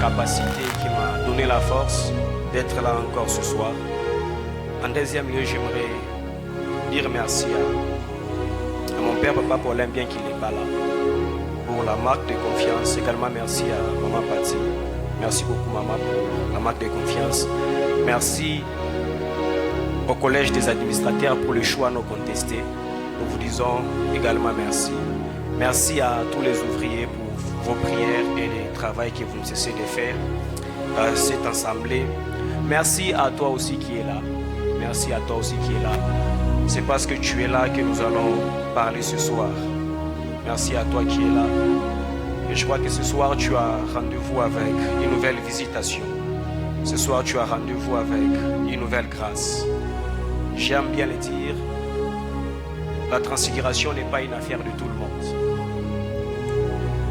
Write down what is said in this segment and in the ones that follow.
capacité, qui m'a donné la force d'être là encore ce soir. En deuxième lieu, j'aimerais dire merci à mon père, papa Paulin, bien qu'il n'est pas là, pour la marque de confiance. Également merci à maman Patti. Merci beaucoup maman pour la marque de confiance. Merci au collège des administrateurs pour le choix non contesté. Nous vous disons également merci. Merci à tous les ouvriers pour vos prières et le travail que vous ne cessez de faire dans cette assemblée. Merci à toi aussi qui es là. Merci à toi aussi qui es là. C'est parce que tu es là que nous allons parler ce soir. Merci à toi qui es là. Et je crois que ce soir tu as rendez-vous avec une nouvelle visitation. Ce soir tu as rendez-vous avec une nouvelle grâce. J'aime bien le dire, la transfiguration n'est pas une affaire de tout le monde.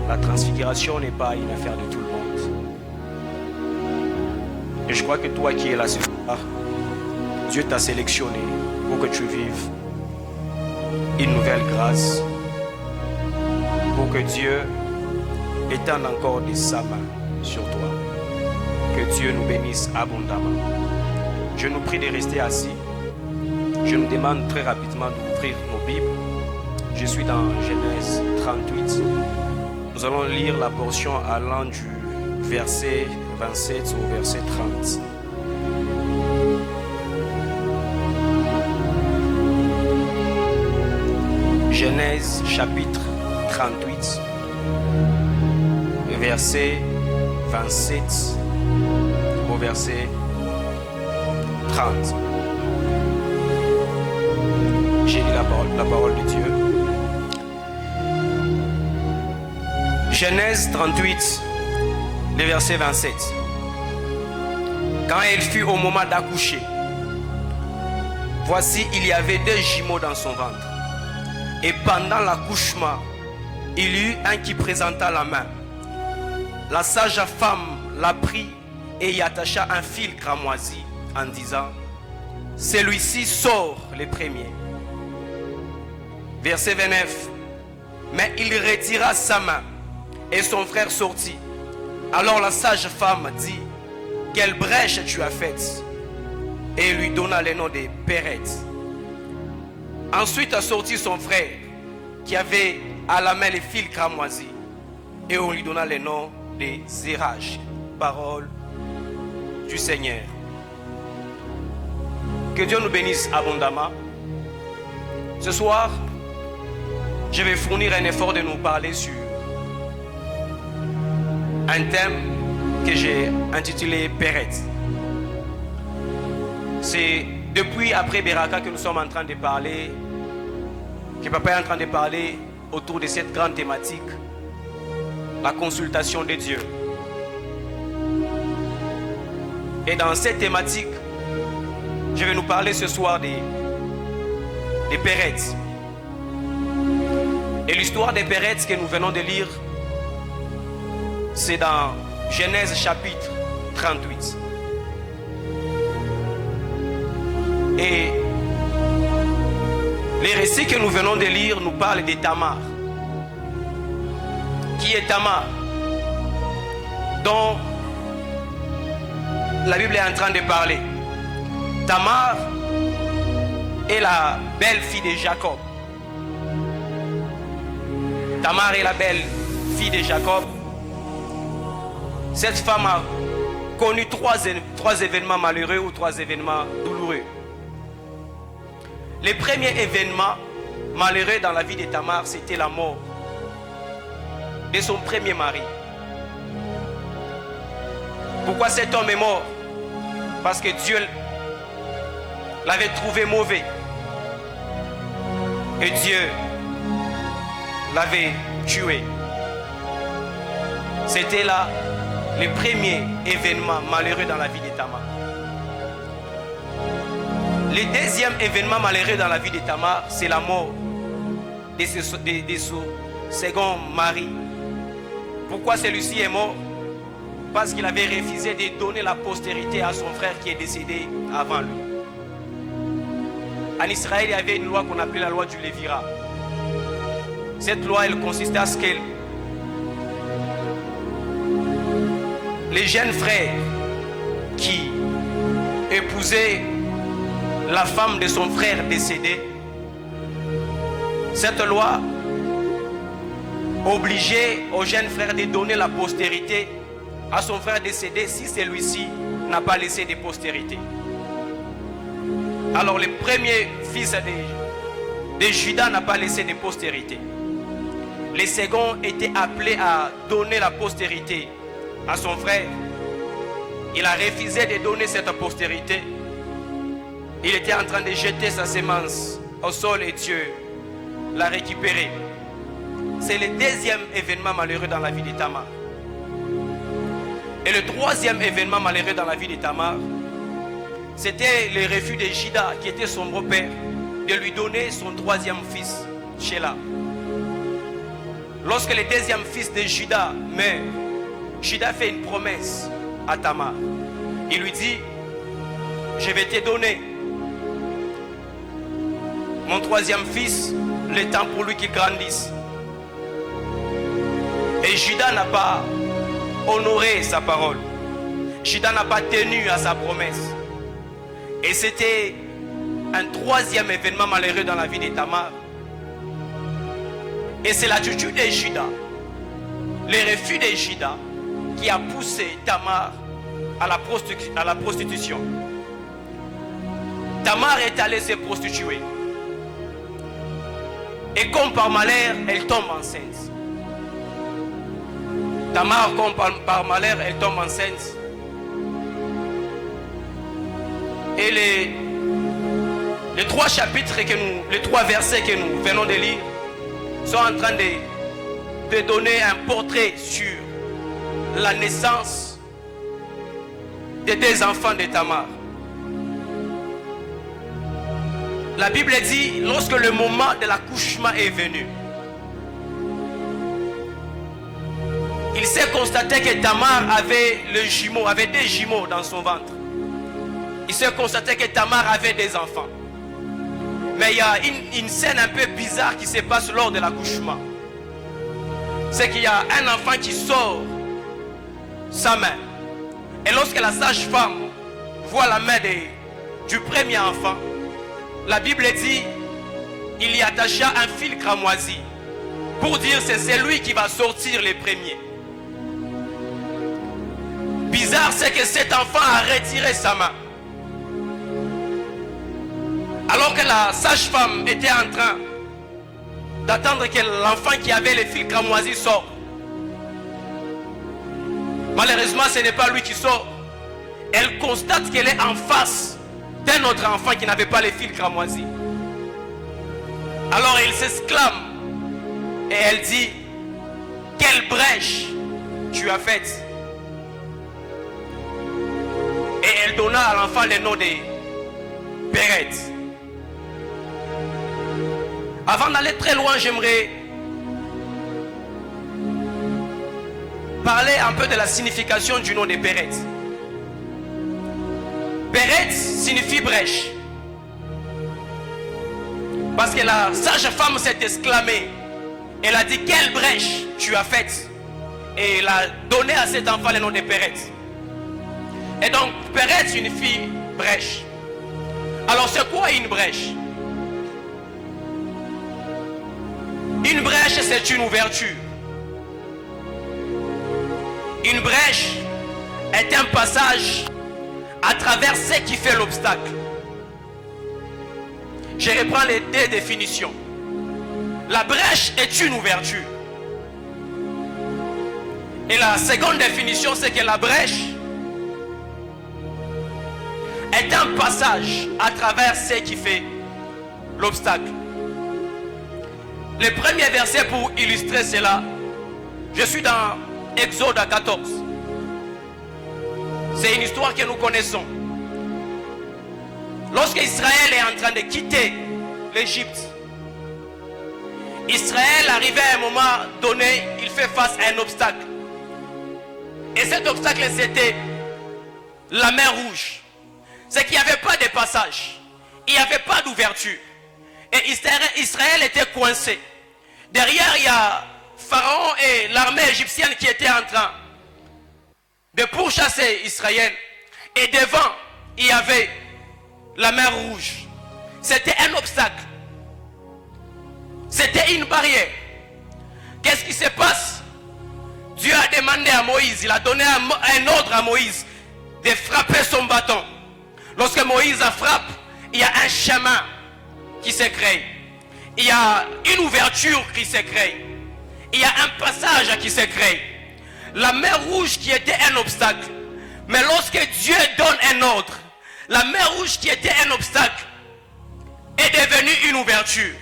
La transfiguration n'est pas une affaire de tout le monde. Et je crois que toi qui es là ce soir, Dieu t'a sélectionné pour que tu vives une nouvelle grâce, pour que Dieu étende encore de sa main sur toi. Que Dieu nous bénisse abondamment. Je nous prie de rester assis. Je nous demande très rapidement d'ouvrir nos Bibles. Je suis dans Genèse 38. Nous allons lire la portion allant du verset 27 au verset 30. Genèse chapitre 38, verset 27 au verset 30. J'ai lu la parole de Dieu. Genèse 38, le verset 27. Quand elle fut au moment d'accoucher, voici, il y avait 2 jumeaux dans son ventre. Et pendant l'accouchement, il y eut un qui présenta la main. La sage femme la prit et y attacha un fil cramoisi en disant, celui-ci sort le premier. Verset 29. Mais il retira sa main et son frère sortit. Alors la sage femme dit, quelle brèche tu as faite? Et lui donna le nom de Pérette. Ensuite a sorti son frère qui avait à la main les fils cramoisis et on lui donna le nom de Zérach. Parole du Seigneur. Que Dieu nous bénisse abondamment. Ce soir, je vais fournir un effort de nous parler sur un thème que j'ai intitulé Pérette. C'est depuis après Beraka que nous sommes en train de parler, que papa est en train de parler autour de cette grande thématique, la consultation de Dieu. Et dans cette thématique, je vais nous parler ce soir des Pérettes. Et l'histoire des Pérettes que nous venons de lire, c'est dans Genèse chapitre 38. Et les récits que nous venons de lire nous parlent de Tamar. Qui est Tamar? Dont la Bible est en train de parler. Tamar est la belle-fille de Jacob. Tamar est la belle-fille de Jacob. Cette femme a connu trois événements malheureux ou 3 événements douloureux. Le premier événement malheureux dans la vie de Tamar, c'était la mort de son premier mari. Pourquoi cet homme est mort? Parce que Dieu l'avait trouvé mauvais. Et Dieu l'avait tué. C'était là le premier événement malheureux dans la vie de Tamar. Le deuxième événement malheureux dans la vie de Tamar, c'est la mort de son second mari. Pourquoi celui-ci est mort? Parce qu'il avait refusé de donner la postérité à son frère qui est décédé avant lui. En Israël, il y avait une loi qu'on appelait la loi du Lévira. Cette loi, elle consistait à ce que les jeunes frères qui épousaient la femme de son frère décédé, cette loi obligeait aux jeunes frères de donner la postérité à son frère décédé si celui-ci n'a pas laissé de postérité. Alors le premier fils de Judas n'a pas laissé de postérité. Les seconds étaient appelés à donner la postérité à son frère. Il a refusé de donner cette postérité. Il était en train de jeter sa semence au sol et Dieu l'a récupérée. C'est le deuxième événement malheureux dans la vie de Tamar. Et le troisième événement malheureux dans la vie de Tamar, c'était le refus de Judas, qui était son beau-père, de lui donner son troisième fils, Sheila. Lorsque le deuxième fils de Judas meurt, Judas fait une promesse à Tamar. Il lui dit, je vais te donner mon troisième fils, le temps pour lui qu'il grandisse. Et Judas n'a pas honoré sa parole. Judas n'a pas tenu à sa promesse. Et c'était un troisième événement malheureux dans la vie de Tamar. Et c'est l'attitude de Judas, le refus de Judas, qui a poussé Tamar à la prostitution. Tamar est allée se prostituer. Et comme par malheur, elle tombe enceinte. Tamar, comme par malheur, elle tombe enceinte. Et les trois chapitres les trois versets que nous venons de lire sont en train de donner un portrait sur la naissance des deux enfants de Tamar. La Bible dit, lorsque le moment de l'accouchement est venu, il s'est constaté que Tamar avait des jumeaux dans son ventre. Il s'est constaté que Tamar avait des enfants. Mais il y a une scène un peu bizarre qui se passe lors de l'accouchement. C'est qu'il y a un enfant qui sort sa main. Et lorsque la sage-femme voit la main du premier enfant, la Bible dit, il y attacha un fil cramoisi pour dire c'est celui qui va sortir le premier. Bizarre, c'est que cet enfant a retiré sa main. Alors que la sage-femme était en train d'attendre que l'enfant qui avait le fil cramoisi sorte. Malheureusement, ce n'est pas lui qui sort. Elle constate qu'elle est en face d'un autre enfant qui n'avait pas le fil cramoisi. Alors elle s'exclame et elle dit, quelle brèche tu as faite. Et elle donna à l'enfant le nom de Péret. Avant d'aller très loin, j'aimerais parler un peu de la signification du nom de Péret. Péret signifie brèche. Parce que la sage-femme s'est exclamée. Elle a dit, quelle brèche tu as faite. Et elle a donné à cet enfant le nom de Péret. Et donc, Péret signifie brèche. Alors, c'est quoi une brèche? Une brèche, c'est une ouverture. Une brèche est un passage à travers ce qui fait l'obstacle. Je reprends les deux définitions. La brèche est une ouverture. Et la seconde définition, c'est que la brèche est un passage à travers ce qui fait l'obstacle. Le premier verset pour illustrer cela, je suis dans Exode 14. C'est une histoire que nous connaissons. Lorsque Israël est en train de quitter l'Égypte, Israël arrivait à un moment donné, il fait face à un obstacle. Et cet obstacle, c'était la mer Rouge. C'est qu'il n'y avait pas de passage. Il n'y avait pas d'ouverture. Et Israël était coincé. Derrière, il y a Pharaon et l'armée égyptienne qui étaient en train de pourchasser Israël. Et devant, il y avait la mer Rouge. C'était un obstacle. C'était une barrière. Qu'est-ce qui se passe? Dieu a demandé à Moïse, il a donné un ordre à Moïse de frapper son bâton. Lorsque Moïse frappe, il y a un chemin qui se crée. Il y a une ouverture qui se crée. Il y a un passage qui se crée. La mer Rouge qui était un obstacle. Mais lorsque Dieu donne un ordre, la mer Rouge qui était un obstacle est devenue une ouverture.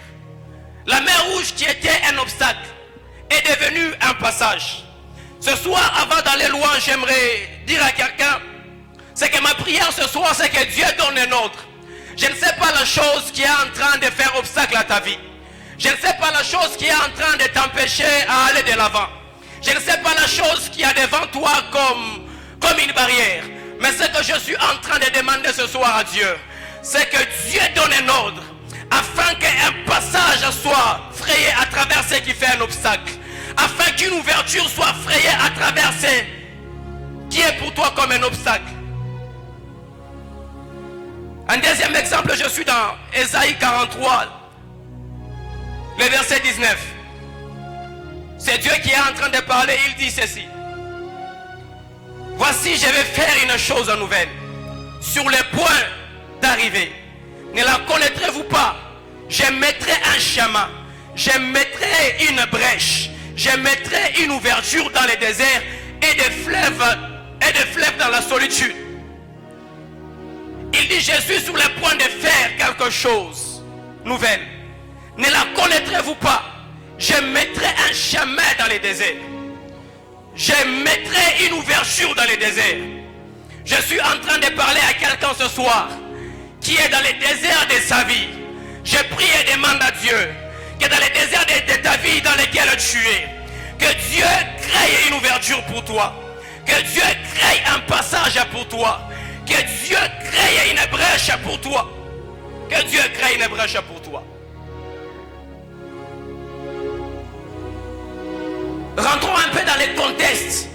La mer Rouge qui était un obstacle est devenue un passage. Ce soir, avant d'aller loin, j'aimerais dire à quelqu'un, c'est que ma prière ce soir, c'est que Dieu donne un ordre. Je ne sais pas la chose qui est en train de faire obstacle à ta vie. Je ne sais pas la chose qui est en train de t'empêcher à aller de l'avant. Je ne sais pas la chose qui est devant toi comme une barrière. Mais ce que je suis en train de demander ce soir à Dieu, c'est que Dieu donne un ordre afin qu'un passage soit frayé à travers ce qui fait un obstacle. Afin qu'une ouverture soit frayée à travers ce qui est pour toi comme un obstacle. Un deuxième exemple, je suis dans Ésaïe 43, le verset 19. C'est Dieu qui est en train de parler, il dit ceci. Voici, je vais faire une chose nouvelle. Sur le point d'arriver. Ne la connaîtrez-vous pas? Je mettrai un chemin. Je mettrai une brèche. Je mettrai une ouverture dans le désert et des fleuves dans la solitude. Il dit, je suis sur le point de faire quelque chose nouvelle. Ne la connaîtrez-vous pas? Je mettrai un chemin dans les déserts. Je mettrai une ouverture dans les déserts. Je suis en train de parler à quelqu'un ce soir qui est dans les déserts de sa vie. Je prie et demande à Dieu que dans les déserts de ta vie dans lesquels tu es, que Dieu crée une ouverture pour toi. Que Dieu crée un passage pour toi. Que Dieu crée une brèche pour toi. Que Dieu crée une brèche pour toi. Rentrons un peu dans le contexte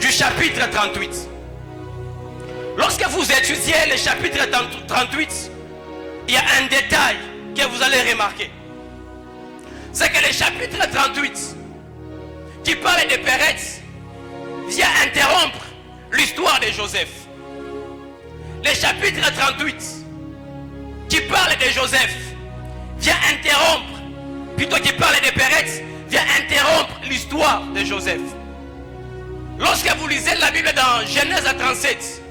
du chapitre 38. Lorsque vous étudiez le chapitre 38, il y a un détail que vous allez remarquer. C'est que le chapitre 38, qui parle de Péretz, vient interrompre l'histoire de Joseph. Le chapitre 38, qui parle de Joseph, vient interrompre, plutôt qui parle de Péretz, vient interrompre l'histoire de Joseph. Lorsque vous lisez la Bible dans Genèse 37,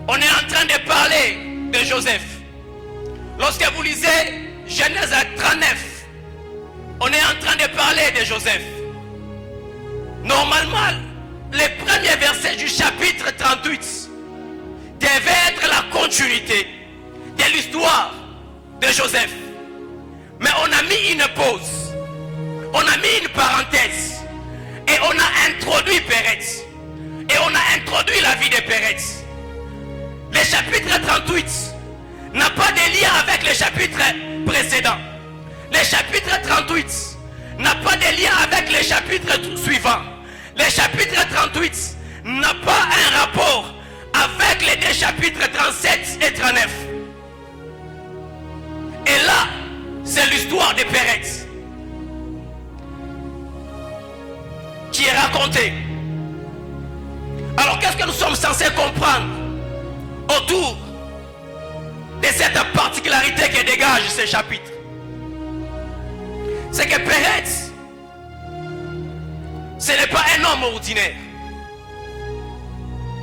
on est en train de parler de Joseph. Lorsque vous lisez Genèse 39, on est en train de parler de Joseph. Normalement, les premiers versets du chapitre 38 devaient être la continuité de l'histoire de Joseph. Mais on a mis une pause. On a mis une parenthèse. Et on a introduit Péretz. Et on a introduit la vie de Péretz. Le chapitre 38 n'a pas de lien avec le chapitre précédent. Le chapitre 38 n'a pas de lien avec le chapitre suivant. Le chapitre 38 n'a pas un rapport avec les deux chapitres 37 et 39. Et là, c'est l'histoire de Péretz qui est racontée. Alors qu'est-ce que nous sommes censés comprendre autour de cette particularité que dégage ce chapitre? C'est que Péretz, ce n'est pas un homme ordinaire.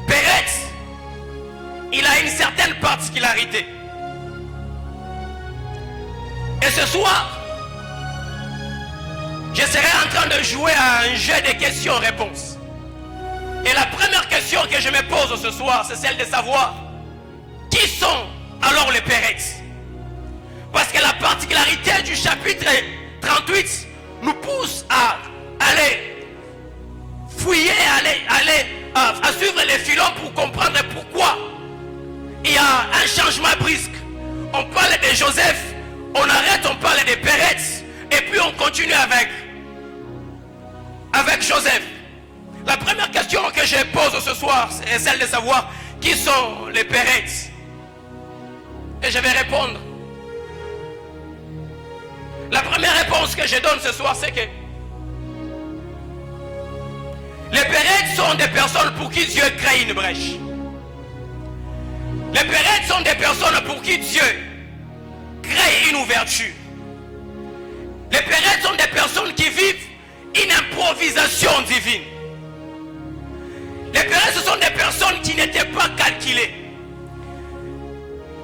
Péretz, il a une certaine particularité. Et ce soir, je serai en train de jouer à un jeu de questions-réponses. Et la première question que je me pose ce soir, c'est celle de savoir qui sont alors les Péretz. Parce que la particularité du chapitre 38 nous pousse à aller fouiller, à suivre les filons pour comprendre pourquoi il y a un changement brusque. On parle de Joseph, on arrête, on parle de Péretz, et puis on continue avec Joseph. La première question que je pose ce soir est celle de savoir qui sont les Pérettes. Et je vais répondre. La première réponse que je donne ce soir, c'est que les Pérettes sont des personnes pour qui Dieu crée une brèche. Les Pérettes sont des personnes pour qui Dieu crée une ouverture. Les Pérettes sont des personnes qui vivent une improvisation divine. Les Pérettes, ce sont des personnes qui n'étaient pas calculées.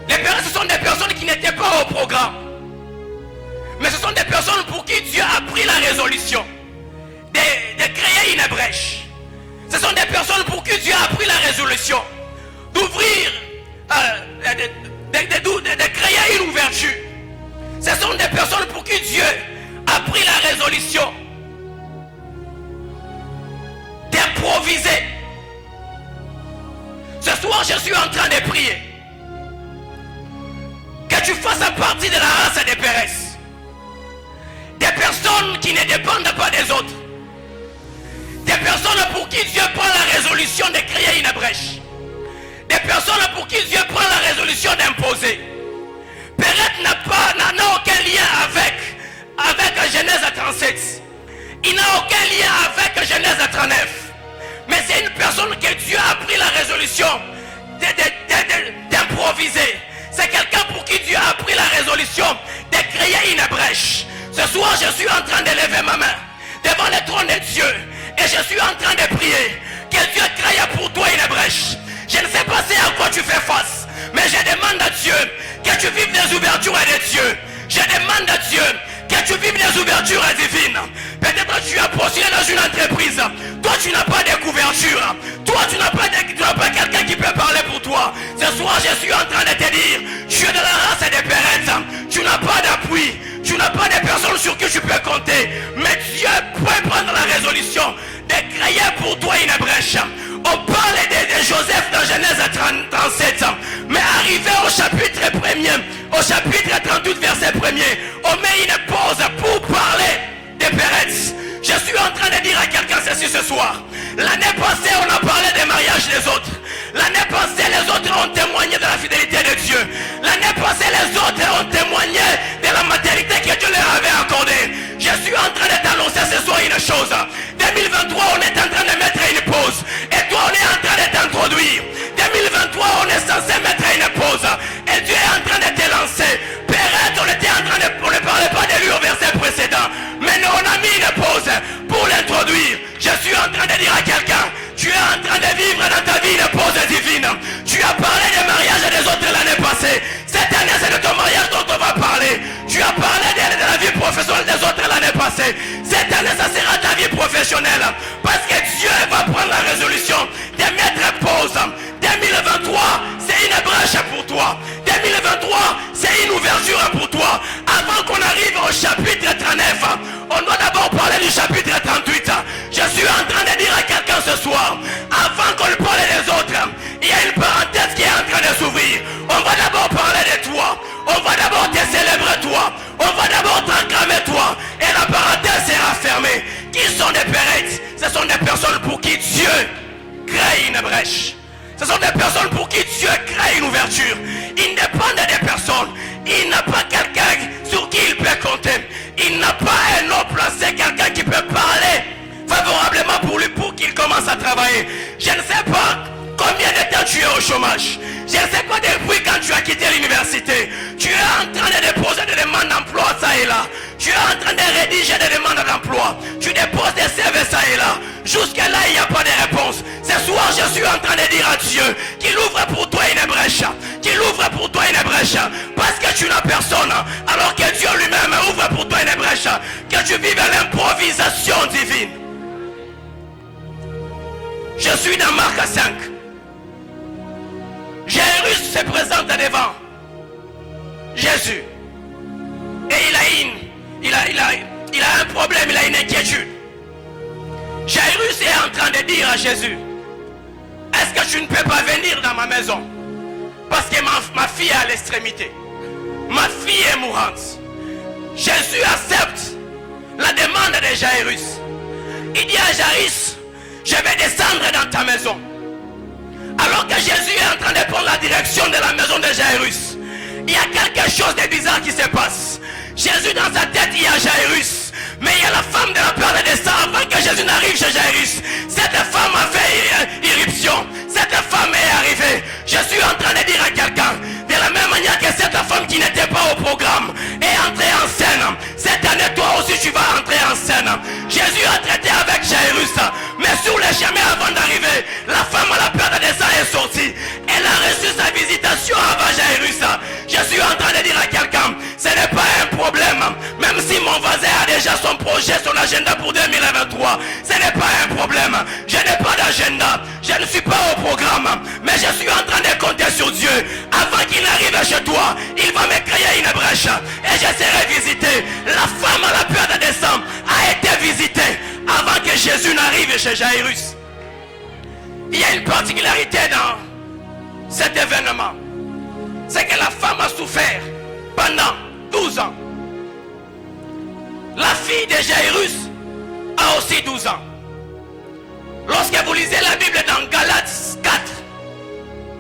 Les Pérettes, ce sont des personnes qui n'étaient pas au programme. Mais ce sont des personnes pour qui Dieu a pris la résolution de créer une brèche. Ce sont des personnes pour qui Dieu a pris la résolution d'ouvrir, de créer une ouverture. Ce sont des personnes pour qui Dieu a pris la résolution d'improviser. Ce soir, je suis en train de prier que tu fasses partie de la race des Pérettes. Des personnes qui ne dépendent pas des autres. Des personnes pour qui Dieu prend la résolution de créer une brèche. Des personnes pour qui Dieu prend la résolution d'imposer. Pérette n'a aucun lien avec Genèse 37. Il n'a aucun lien avec Genèse 39. Mais c'est une personne que Dieu a pris la résolution d'improviser. C'est quelqu'un pour qui Dieu a pris la résolution de créer une brèche. Ce soir, je suis en train de lever ma main devant le trône de Dieu. Et je suis en train de prier que Dieu crée pour toi une brèche. Je ne sais pas c'est à quoi tu fais face, mais je demande à Dieu que tu vives des ouvertures de Dieu. Je demande à Dieu que tu vives des ouvertures divines. Peut-être que tu as postulé dans une entreprise. Toi, tu n'as pas de couverture. Toi, tu n'as pas quelqu'un qui peut parler pour toi. Ce soir, je suis en train de te dire, tu es de la race des Pérettes. Tu n'as pas d'appui. Tu n'as pas de personnes sur qui tu peux compter. Mais Dieu peut prendre la résolution de créer pour toi une brèche. On parle de Joseph dans Genèse 37. Mais arrivé au chapitre 1er, au chapitre 38, verset 1er, on met une pause pour parler des Pérettes. Je suis en train de dire à quelqu'un ceci ce soir. L'année passée, on a parlé des mariages des autres. L'année passée, les autres ont témoigné de la fidélité de Dieu. L'année passée, les autres ont témoigné de la maternité que Dieu leur avait accordée. Je suis en train de t'annoncer ce soir une chose. 2023, on est en train de mettre une pause. Et toi, on est en train de t'introduire. 2023, on est censé mettre une pause. Et Dieu est en train de te lancer. Pérette, on ne parlait pas de lui au verset précédent. Mais nous, on a mis une pause pour l'introduire. Je suis en train de dire à quelqu'un, tu es en train de vivre dans ta vie une pause divine. Tu as parlé des mariages des autres l'année passée. Cette année, c'est de ton mariage dont on va parler. Tu as parlé de la vie professionnelle des autres l'année passée. Cette année, ça sera ta vie professionnelle. Parce que Dieu va prendre la résolution de mettre pause. 2023, c'est une brèche pour toi. 2023, c'est une ouverture pour toi. Avant qu'on arrive au chapitre 39, on doit d'abord parler du chapitre 38. Je suis en train de dire à quelqu'un ce soir, avant qu'on parle des autres, il y a une parenthèse qui est en train de s'ouvrir. On va d'abord parler de toi. On va d'abord te célébrer toi. On va d'abord t'acclamer toi. Et la parenthèse sera fermée. Qui sont des Pérettes? Ce sont des personnes pour qui Dieu crée une brèche. Ce sont des personnes pour qui Dieu crée une ouverture. Il dépend des personnes. Il n'a pas quelqu'un sur qui il peut compter. Il n'a pas un homme placé, quelqu'un qui peut parler favorablement pour lui pour qu'il commence à travailler. Je ne sais pas combien de temps tu es au chômage. Je ne sais pas depuis quand tu as quitté l'université. Tu es en train de déposer des demandes d'emploi ça et là. Tu es en train de rédiger des demandes d'emploi. Tu déposes des CV ça et là. Jusqu'à là, il n'y a pas de réponse. Ce soir, je suis en train de dire à Dieu qu'il ouvre pour toi une brèche. Qu'il ouvre pour toi une brèche. Parce que tu n'as personne. Alors que Dieu lui-même ouvre pour toi une brèche. Que tu vives l'improvisation divine. Je suis dans Marc 5. Jairus se présente devant Jésus. Et il a un problème, il a une inquiétude. Jairus est en train de dire à Jésus, est-ce que tu ne peux pas venir dans ma maison? Parce que ma fille est à l'extrémité. Ma fille est mourante. Jésus accepte la demande de Jairus. Il dit à Jairus, je vais descendre dans ta maison. Alors que Jésus est en train de prendre la direction de la maison de Jairus, il y a quelque chose de bizarre qui se passe. Jésus dans sa tête, il y a Jairus, mais il y a la femme de la peur de descendre avant que Jésus n'arrive chez Jairus. Cette femme a fait irruption. Cette femme est arrivée. Je suis en train de dire à quelqu'un, de la même manière que cette femme qui n'était pas au programme est entrée en scène, cette année toi aussi tu vas entrer en scène. Jésus a traité avec Jairus, mais sur le chemin avant d'arriver, la femme à la peur de descendre est sortie. Elle a reçu sa visitation avant Jairus. Je suis en train de dire à quelqu'un, ce n'est pas un problème, même si mon voisin a déjà son projet, son agenda pour 2023, ce n'est pas un problème. Je n'ai pas d'agenda, je ne suis pas au programme, mais je suis en train de compter sur Dieu. Avant qu'il arrive chez toi, il va me créer une brèche et je serai visité. La femme à la peur de descendre a été visitée avant que Jésus n'arrive chez Jairus. Il y a une particularité dans cet événement, c'est que la femme a souffert pendant 12 ans. La fille de Jairus a aussi 12 ans. Lorsque vous lisez la Bible dans Galates 4,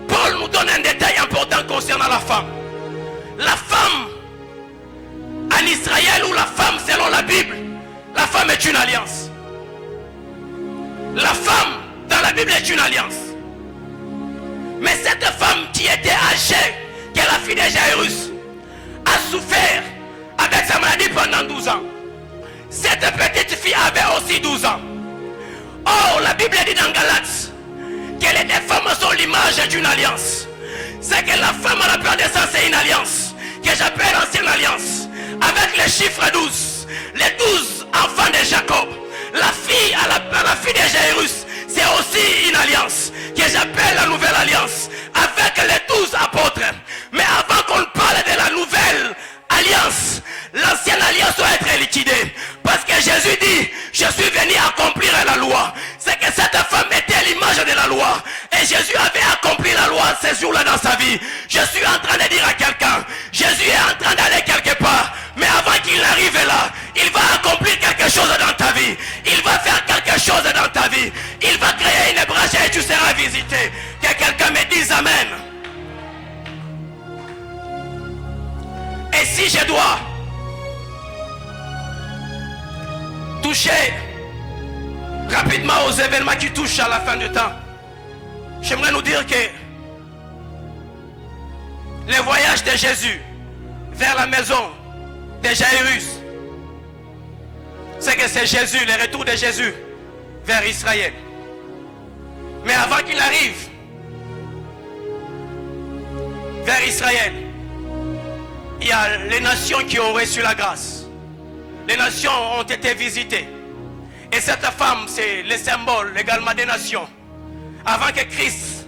Paul nous donne un détail important concernant la femme. La femme en Israël, ou la femme selon la Bible, la femme est une alliance. La femme dans la Bible est une alliance. Mais cette femme qui était âgée, qui est la fille de Jairus, a souffert avec sa maladie pendant 12 ans. Cette petite fille avait aussi 12 ans. Oh, la Bible dit dans Galates que les femmes sont l'image d'une alliance. C'est que la femme à la peur de sang, c'est une alliance que j'appelle ancienne alliance, avec le chiffre 12, les 12 enfants de Jacob. La fille à la fille de Jairus, c'est aussi une alliance que j'appelle la nouvelle alliance, avec les 12 apôtres. Mais avant qu'on parle de la nouvelle alliance, l'ancienne alliance doit être liquidée. Parce que Jésus dit, je suis venu accomplir la loi. C'est que cette femme était l'image de la loi. Et Jésus avait accompli la loi ces jours-là dans sa vie. Je suis en train de dire à quelqu'un, Jésus est en train d'aller quelque part. Mais avant qu'il n'arrive là, il va accomplir quelque chose dans ta vie. Il va faire quelque chose dans ta vie. Il va créer une brèche et tu seras visité. Que quelqu'un me dise Amen. Et si je dois toucher rapidement aux événements qui touchent à la fin du temps, j'aimerais nous dire que le voyage de Jésus vers la maison de Jairus, c'est que c'est Jésus, le retour de Jésus vers Israël. Mais avant qu'il arrive vers Israël, il y a les nations qui ont reçu la grâce. Les nations ont été visitées. Et cette femme, c'est le symbole également des nations. Avant que Christ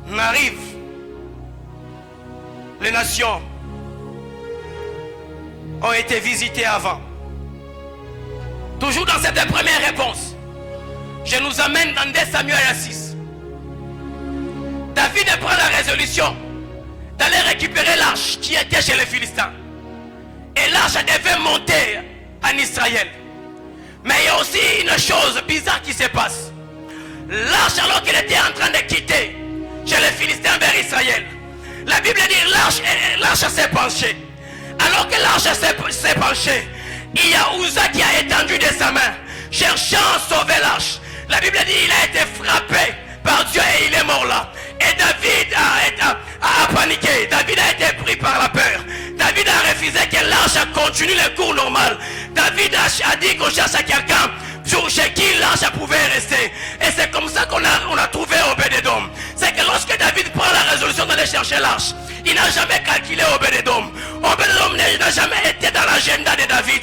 n'arrive, les nations ont été visitées avant. Toujours dans cette première réponse, je nous amène dans 2 Samuel 6. David prend la résolution d'aller récupérer l'arche qui était chez les Philistins. Et l'arche devait monter en Israël. Mais il y a aussi une chose bizarre qui se passe. L'arche, alors qu'il était en train de quitter chez les Philistins vers Israël, la Bible dit l'arche s'est penchée. Alors que l'arche s'est penchée, il y a Uza qui a étendu de sa main, cherchant à sauver l'arche. La Bible dit il a été frappé par Dieu et il est mort là. Et David a paniqué. David a été pris par la peur. David a refusé que l'arche continue le cours normal. David a dit qu'on cherche à quelqu'un chez qui l'arche pouvait rester. Et c'est comme ça qu'on a trouvé Obed-Edom. C'est que lorsque David prend la résolution d'aller chercher l'arche, il n'a jamais calculé Obed-Edom. Obed-Edom n'a jamais été dans l'agenda de David.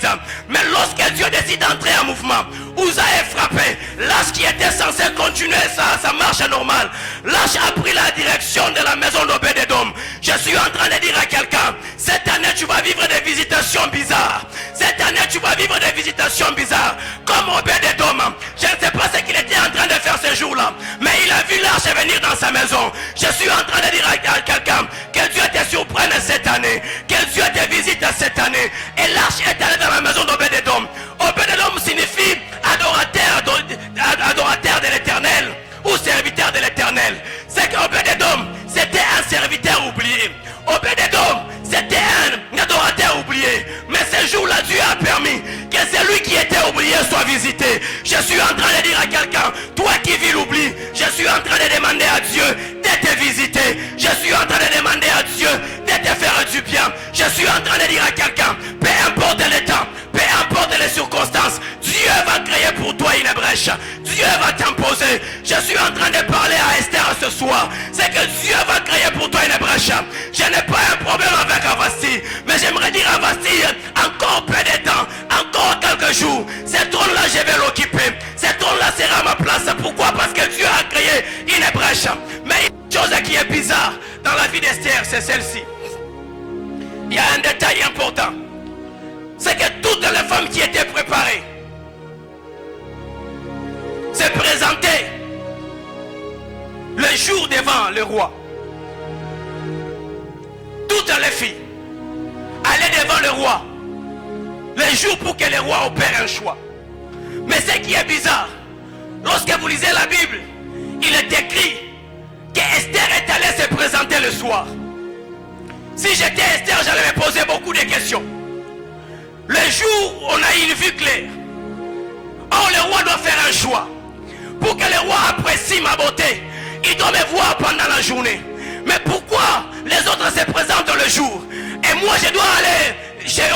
Mais lorsque Dieu décide d'entrer en mouvement, Uza est frappé. L'arche qui était censé continuer sa marche normale, l'arche a pris la direction de la maison d'Obed-Edom. Je suis en train de dire à quelqu'un, cette année tu vas vivre des visitations bizarres. Cette année tu vas vivre des visitations bizarres. Comme Obed-Edom, je ne sais pas ce qu'il était en train de faire ce jour-là, mais il a vu l'arche venir dans sa maison. Je suis en train de dire à quelqu'un, que Dieu te surprenne cette année, que Dieu te visite cette année. Et l'arche est allée dans la maison d'Obed-Edom. Obed-Edom signifie adorateur de l'éternel. jour-là, Dieu a permis que celui qui était oublié soit visité. Je suis en train de dire à quelqu'un, toi qui vis l'oubli, je suis en train de demander à Dieu de te visiter. Je suis en train de demander à Dieu de te faire du bien. Je suis en train de dire à quelqu'un, peu importe le temps, peu importe les circonstances, Dieu va créer pour toi une brèche. Dieu va t'imposer. Je suis en train de parler à Esther ce soir. C'est que Dieu va créer pour toi une brèche. Je n'ai pas un problème avec Avasti, mais j'aimerais dire à Avasti, encore peu de temps, encore quelques jours, ce trône-là, je vais l'occuper. Ce trône-là sera ma place. Pourquoi? Parce que Dieu a créé une brèche. Mais une chose qui est bizarre dans la vie d'Esther, c'est celle-ci. Il y a un détail important. C'est que toutes les femmes qui étaient préparées se présentaient le jour devant le roi. Toutes les filles allaient devant le roi le jour pour que le roi opère un choix. Mais ce qui est bizarre, lorsque vous lisez la Bible, il est écrit que Esther est allée se présenter le soir. Si j'étais Esther, j'allais me poser beaucoup de questions. Le jour où on a une vue claire, or le roi doit faire un choix. Pour que le roi apprécie ma beauté, il doit me voir pendant la journée. Mais pourquoi les autres se présentent le jour et moi je dois aller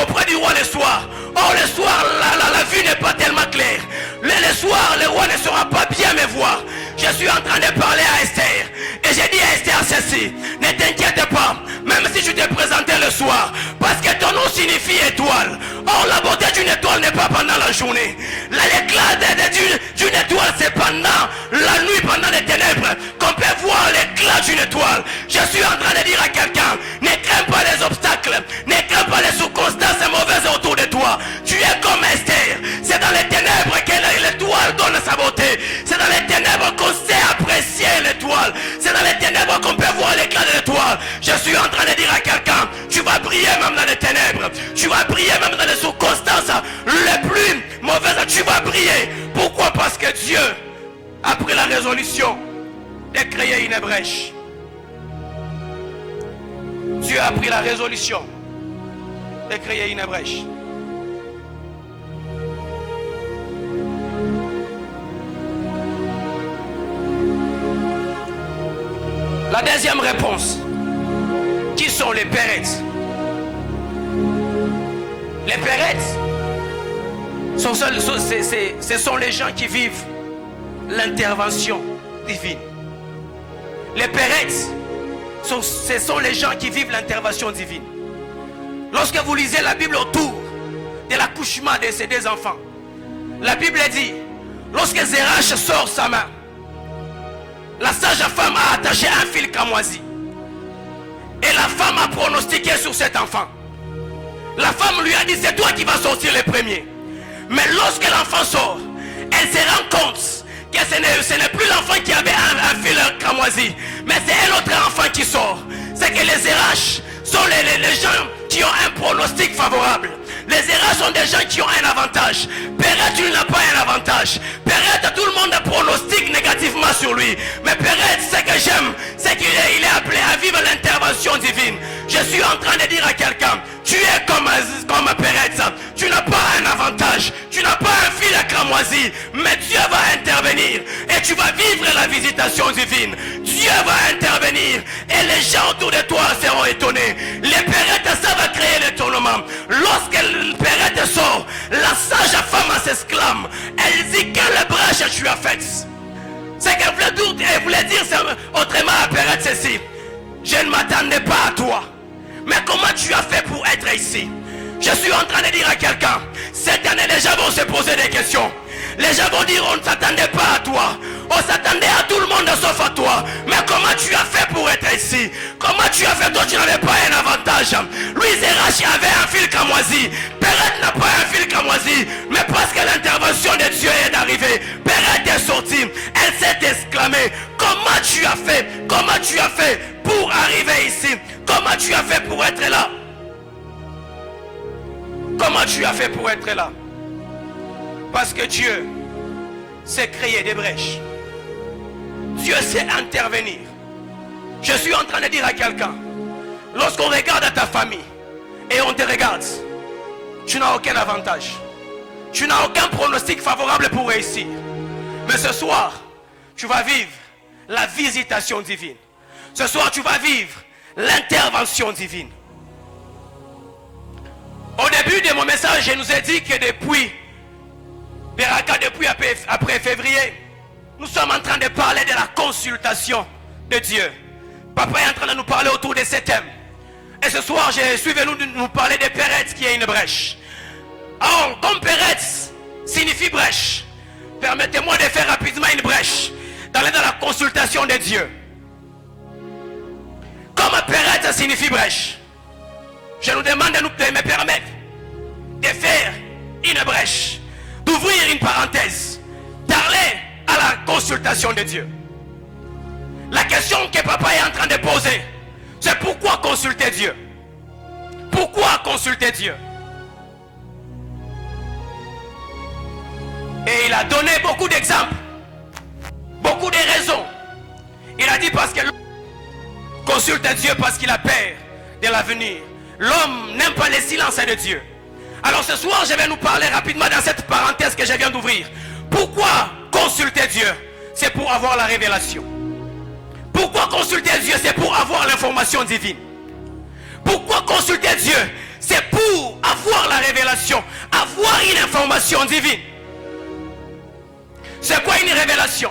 auprès du roi le soir? Or le soir, la vue n'est pas tellement claire. Le soir, le roi ne saura pas bien me voir. Je suis en train de parler à Esther. Et j'ai dit à Esther ceci, ne t'inquiète pas, même si je t'ai présenté le soir, parce que ton nom signifie étoile. Or la beauté d'une étoile n'est pas pendant la journée. L'éclat d'une étoile, c'est pendant la nuit, pendant les ténèbres, qu'on peut voir l'éclat d'une étoile. Je suis en train de dire à quelqu'un, ne crains pas les obstacles, ne crains pas les circonstances mauvaises autour de toi. Tu es comme Esther. C'est dans les ténèbres que l'étoile donne sa beauté. C'est dans les ténèbres qu'on sait apprécier l'étoile. C'est dans les ténèbres qu'on peut voir l'éclat de l'étoile. Je suis en train de dire à quelqu'un, tu vas briller même dans les ténèbres. Tu vas briller même dans les circonstances les plus mauvaises. Tu vas briller. Pourquoi? Parce que Dieu a pris la résolution de créer une brèche. Dieu a pris la résolution de créer une brèche. La deuxième réponse. Qui sont les pérettes? Les pérettes, ce sont les gens qui vivent l'intervention divine. Les pérettes, ce sont les gens qui vivent l'intervention divine. Lorsque vous lisez la Bible autour de l'accouchement de ces deux enfants, la Bible dit, lorsque Zérach sort sa main, la sage femme a attaché un fil cramoisi. Et la femme a pronostiqué sur cet enfant. La femme lui a dit, c'est toi qui vas sortir le premier. Mais lorsque l'enfant sort, elle se rend compte que ce n'est plus l'enfant qui avait un fil cramoisi, mais c'est un autre enfant qui sort. C'est que les Zérach sont les gens qui ont un pronostic favorable. Les Zérach sont des gens qui ont un avantage. Péret, tu n'as pas un avantage. Péret, tout le monde pronostique négativement sur lui. Mais Péret, ce que j'aime, c'est qu'il est appelé à vivre l'intervention divine. Je suis en train de dire à quelqu'un, tu es comme Péret. Tu n'as pas un avantage. Tu n'as pas un fil à cramoisi. Mais Dieu va intervenir. Et tu vas vivre la visitation divine. Dieu va intervenir. Et les gens autour de toi seront étonnés. Les Pérettes, ça va créer l'étonnement. Lorsque le Pérette sort, la sage femme s'exclame. Elle dit, quelle brèche tu as faite? C'est qu'elle voulait dire autrement à Pérette ceci. Je ne m'attendais pas à toi. Mais comment tu as fait pour être ici? Je suis en train de dire à quelqu'un, cette année les gens vont se poser des questions. Les gens vont dire, on ne s'attendait pas à toi. On s'attendait à tout le monde sauf à toi. Mais comment tu as fait pour être ici? Comment tu as fait? Toi tu n'avais pas un avantage. Lui Zérach avait un fil cramoisi. Pérette n'a pas un fil cramoisi. Mais parce que l'intervention de Dieu est arrivée, Pérette est sortie. Elle s'est exclamée, comment tu as fait? Comment tu as fait pour arriver ici? Comment tu as fait pour être là? Comment tu as fait pour être là? Parce que Dieu sait créer des brèches. Dieu sait intervenir. Je suis en train de dire à quelqu'un, lorsqu'on regarde à ta famille et on te regarde, tu n'as aucun avantage. Tu n'as aucun pronostic favorable pour réussir. Mais ce soir, tu vas vivre la visitation divine. Ce soir, tu vas vivre l'intervention divine. Au début de mon message, je nous ai dit que depuis après février, nous sommes en train de parler de la consultation de Dieu. Papa est en train de nous parler autour de ce thème. Et ce soir, je suis venu nous parler de Péretz qui est une brèche. Alors, comme Péretz signifie brèche, permettez-moi de faire rapidement une brèche dans la consultation de Dieu. Comme Péretz signifie brèche, je nous demande de me permettre de faire une brèche, d'ouvrir une parenthèse, d'aller à la consultation de Dieu. La question que papa est en train de poser, c'est pourquoi consulter Dieu? Pourquoi consulter Dieu? Et il a donné beaucoup d'exemples, beaucoup de raisons. Il a dit parce que l'homme consulte Dieu parce qu'il a peur de l'avenir. L'homme n'aime pas les silences de Dieu. Alors ce soir, je vais nous parler rapidement dans cette parenthèse que je viens d'ouvrir. Pourquoi consulter Dieu? C'est pour avoir la révélation. Pourquoi consulter Dieu? C'est pour avoir l'information divine. Pourquoi consulter Dieu? C'est pour avoir la révélation, avoir une information divine. C'est quoi une révélation?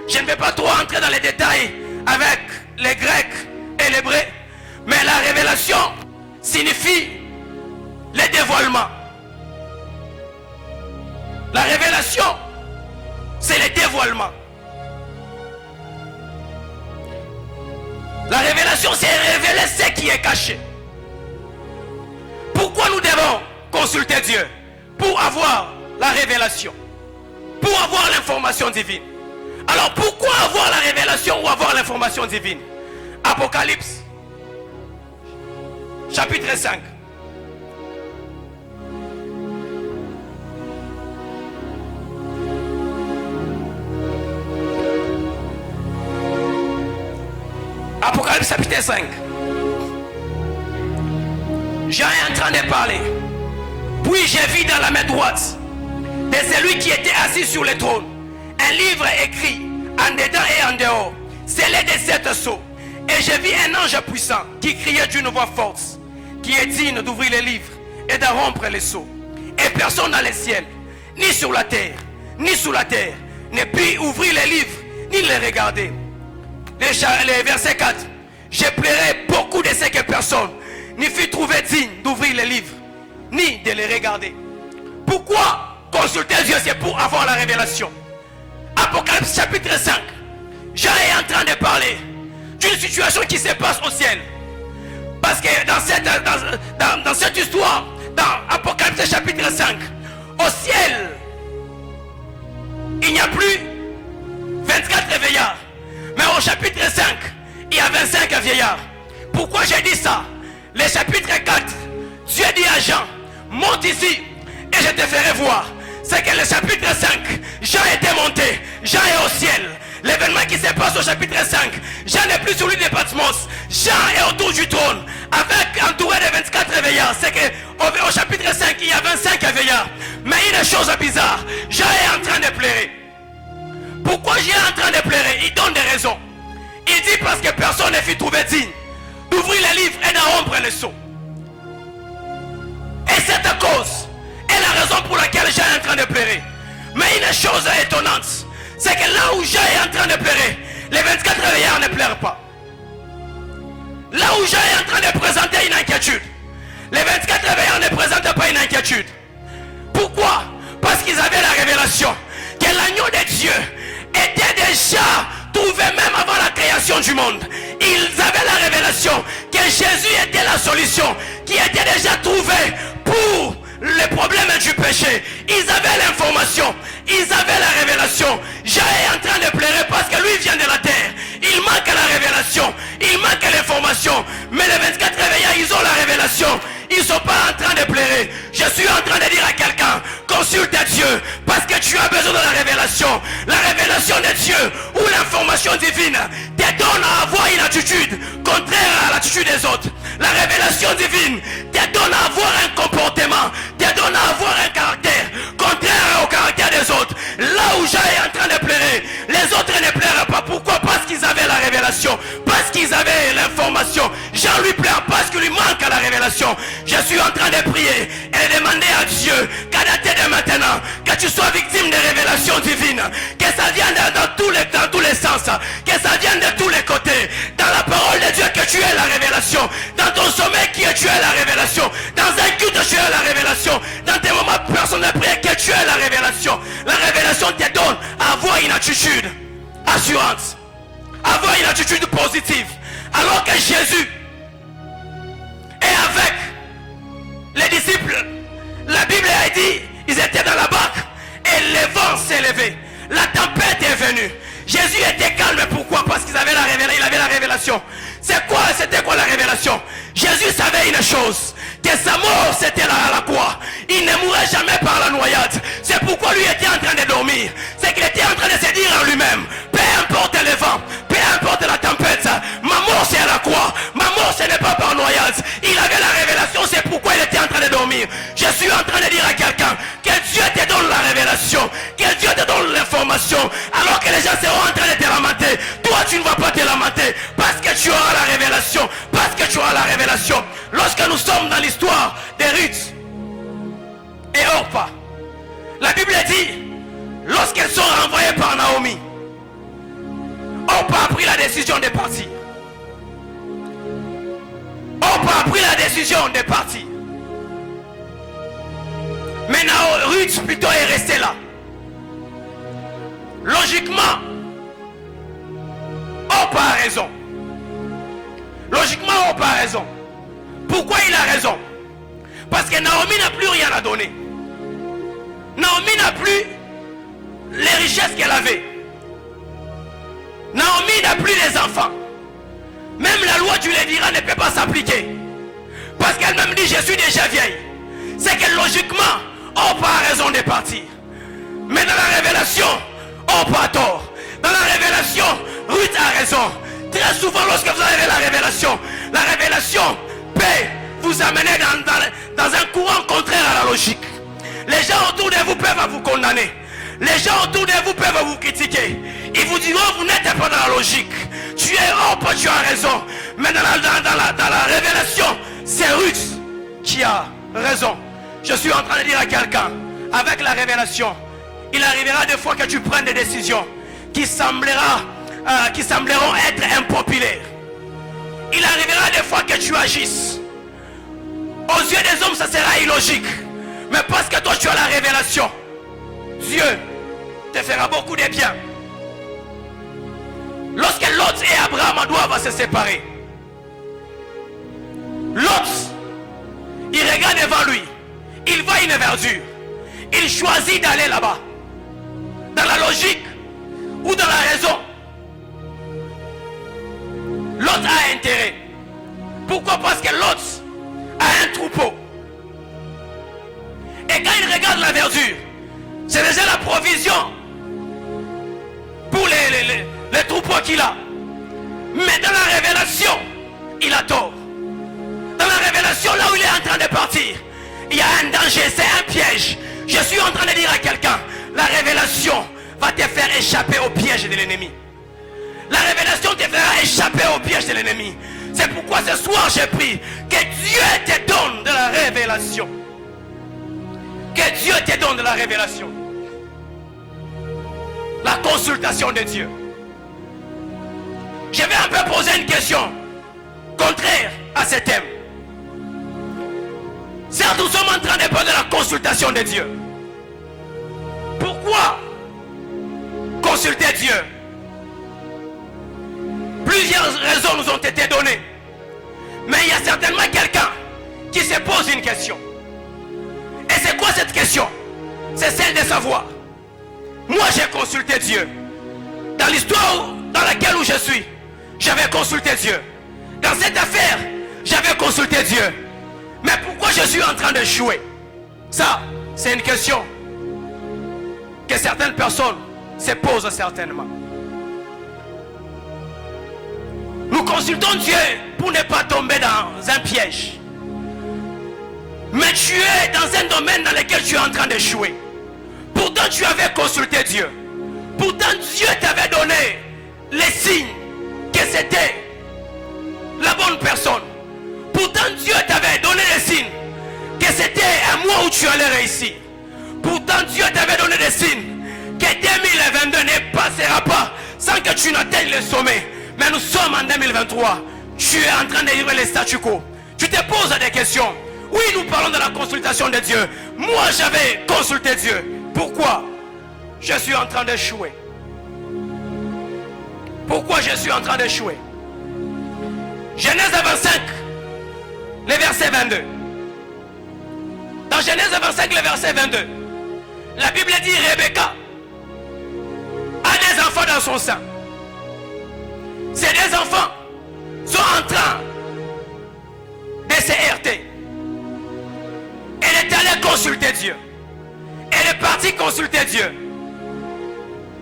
Je ne vais pas trop entrer dans les détails avec les Grecs et les Hébreux, mais la révélation signifie le dévoilement. La révélation, c'est le dévoilement. La révélation, c'est révéler ce qui est caché. Pourquoi nous devons consulter Dieu? Pour avoir la révélation, pour avoir l'information divine. Alors pourquoi avoir la révélation ou avoir l'information divine? Apocalypse, chapitre 5. Apocalypse chapitre 5. Jean est en train de parler. Puis j'ai vu dans la main droite de celui qui était assis sur le trône un livre écrit en dedans et en dehors, scellé de 7 sceaux. Et j'ai vu un ange puissant qui criait d'une voix forte, qui est digne d'ouvrir les livres et de rompre les sceaux. Et personne dans le ciel, ni sur la terre, ni sous la terre, ne put ouvrir les livres, ni les regarder. Les versets 4. Je plairai beaucoup de ce que personne ne fut trouvé digne d'ouvrir les livres, ni de les regarder. Pourquoi consulter Dieu? C'est pour avoir la révélation. Apocalypse chapitre 5. Jean est en train de parler d'une situation qui se passe au ciel. Parce que dans cette histoire, dans Apocalypse chapitre 5, au ciel, il n'y a plus 24 vieillards. Mais au chapitre 5, il y a 25 vieillards. Pourquoi j'ai dit ça? Le chapitre 4, Dieu dit à Jean, monte ici et je te ferai voir. C'est que le chapitre 5, Jean était monté, Jean est au ciel. L'événement qui se passe au chapitre 5, Jean n'est plus sur l'île de Patmos. Jean est autour du trône, avec entouré de 24 veillards. C'est qu'au chapitre 5, il y a 25 veillards. Mais une chose bizarre, Jean est en train de pleurer. Pourquoi Jean est en train de pleurer? Il donne des raisons. Il dit parce que personne ne fut trouvé digne d'ouvrir les livres et de rompre les sceaux. Et cette cause est la raison pour laquelle Jean est en train de pleurer. Mais une chose étonnante, c'est que là où Jean est en train de pleurer, les 24 veillards ne pleurent pas. Là où Jean est en train de présenter une inquiétude, les 24 veillards ne présentent pas une inquiétude. Pourquoi? Parce qu'ils avaient la révélation que l'agneau de Dieu était déjà trouvé même avant la création du monde. Ils avaient la révélation que Jésus était la solution, qui était déjà trouvé pour le problème du péché. Ils avaient l'information, ils avaient la révélation. Jean est en train de pleurer parce que lui vient de la terre. Il manque la révélation, il manque l'information. Mais les 24 veillards, ils ont la révélation. Ils ne sont pas en train de pleurer. Je suis en train de dire à quelqu'un, consulte Dieu, parce que tu as besoin de la révélation. La révélation de Dieu, ou l'information divine, te donne donne à avoir une attitude contraire à l'attitude des autres. La révélation divine te donne à avoir un comportement, te donne à avoir un caractère contraire au caractère des autres. Là où Jean est en train de pleurer, les autres ne pleurent pas. Pourquoi? Parce qu'ils avaient la révélation, parce qu'ils avaient l'information. Jean lui pleure parce qu'il lui manque à la révélation. Je suis en train de prier et de demander à Dieu qu'à dater de maintenant, que tu sois victime de révélations divines, que ça vienne dans tous les sens, que ça vienne de tous les côtés. Dans la parole de Dieu, que tu aies la révélation. Dans ton sommeil, que tu aies la révélation. Dans un culte, tu aies la révélation. Dans tes moments personnels de prière, que tu aies la révélation. La révélation te donne à avoir une attitude assurante, avoir une attitude positive. Alors que Jésus est avec les disciples, la Bible a dit, ils étaient dans la barque et le vent s'est levé. La tempête est venue. Jésus était calme. Pourquoi? Parce qu'il avait il avait la révélation. C'était quoi la révélation? Jésus savait une chose, que sa mort c'était à la croix. Il ne mourrait jamais par la noyade. C'est pourquoi lui était en train de dormir. C'est qu'il était en train de se dire en lui-même, peu importe le vent, peu importe la tempête, ma mort c'est à la croix. Ma mort ce n'est pas par noyade. Il avait la révélation, c'est pourquoi il était en train de dormir. Je suis en train de dire à quelqu'un que Dieu te donne la révélation, que Dieu te donne l'information, alors que les gens seront en train de te lamenter. Toi tu ne vas pas te lamenter parce que tu auras la révélation, parce que tu auras la révélation. Lorsque nous sommes dans l'histoire de Ruth et Orpa, la Bible dit, lorsqu'elles sont renvoyées par Naomi, Orpa a pris la décision de partir. Orpa a pris la décision de partir. Mais Ruth plutôt est restée là. Logiquement, Orpa a raison. Logiquement, Orpa a raison. Pourquoi il a raison? Parce que Naomi n'a plus rien à donner. Naomi n'a plus les richesses qu'elle avait. Naomi n'a plus les enfants. Même la loi du Lévirat ne peut pas s'appliquer. Parce qu'elle même dit, je suis déjà vieille. C'est que logiquement, Orpa a raison de partir. Mais dans la révélation, Orpa a tort. Dans la révélation, Ruth a raison. Très souvent, lorsque vous avez la révélation peut vous amener dans un courant contraire à la logique. Les gens autour de vous peuvent vous condamner. Les gens autour de vous peuvent vous critiquer. Ils vous diront, vous n'êtes pas dans la logique. Tu es Orpa, tu as raison. Mais dans la révélation, c'est Ruth qui a raison. Je suis en train de dire à quelqu'un, avec la révélation, il arrivera des fois que tu prennes des décisions qui sembleront être impopulaires. Il arrivera des fois que tu agisses. Aux yeux des hommes, ça sera illogique. Mais parce que toi, tu as la révélation, Dieu te fera beaucoup de bien. Lorsque Lot et Abraham doivent se séparer, Lot, il regarde devant lui, il voit une verdure, il choisit d'aller là-bas. Dans la logique ou dans la raison, Lot a intérêt. Pourquoi? Parce que Lot a un troupeau. Et quand il regarde la verdure, c'est déjà la provision pour les troupeaux qu'il a. Mais dans la révélation, il a tort. Dans la révélation, là où il est en train de partir, il y a un danger, c'est un piège. Je suis en train de dire à quelqu'un, la révélation va te faire échapper au piège de l'ennemi. La révélation te fera échapper au piège de l'ennemi. C'est pourquoi ce soir j'ai pris que Dieu te donne de la révélation. Que Dieu te donne de la révélation. La consultation de Dieu. Je vais un peu poser une question contraire à ce thème. Certes, nous sommes en train de parler de la consultation de Dieu. Pourquoi consulter Dieu? Plusieurs raisons nous ont été données. Mais il y a certainement quelqu'un qui se pose une question. Et c'est quoi cette question? C'est celle de savoir. Moi j'ai consulté Dieu. Dans l'histoire dans laquelle je suis, j'avais consulté Dieu. Dans cette affaire, j'avais consulté Dieu. Mais pourquoi je suis en train de jouer? Ça, c'est une question que certaines personnes se posent certainement. Nous consultons Dieu pour ne pas tomber dans un piège. Mais tu es dans un domaine dans lequel tu es en train d'échouer. Pourtant tu avais consulté Dieu. Pourtant Dieu t'avait donné les signes que c'était la bonne personne. Pourtant Dieu t'avait donné les signes que c'était un mois où tu allais réussir. Pourtant Dieu t'avait donné des signes que 2022 ne passera pas sans que tu n'atteignes le sommet. Mais nous sommes en 2023. Tu es en train de vivre les statu quo. Tu te poses des questions. Oui, nous parlons de la consultation de Dieu. Moi, j'avais consulté Dieu. Pourquoi je suis en train d'échouer? Pourquoi je suis en train d'échouer? Genèse 25, le verset 22. Dans Genèse 25, le verset 22, la Bible dit Rebecca a des enfants dans son sein. Ces deux enfants sont en train de se heurter. Elle est allée consulter Dieu. Elle est partie consulter Dieu.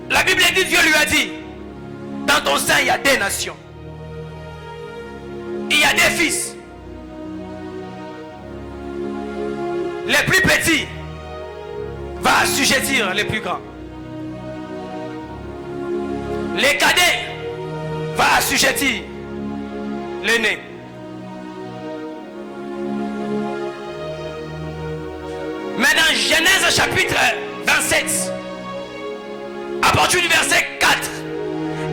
La Bible dit, Dieu lui a dit, dans ton sein il y a des nations. Il y a des fils. Les plus petits vont assujettir les plus grands. Les cadets vont assujettir l'aîné. Mais dans Genèse chapitre 27, à partir du verset 4,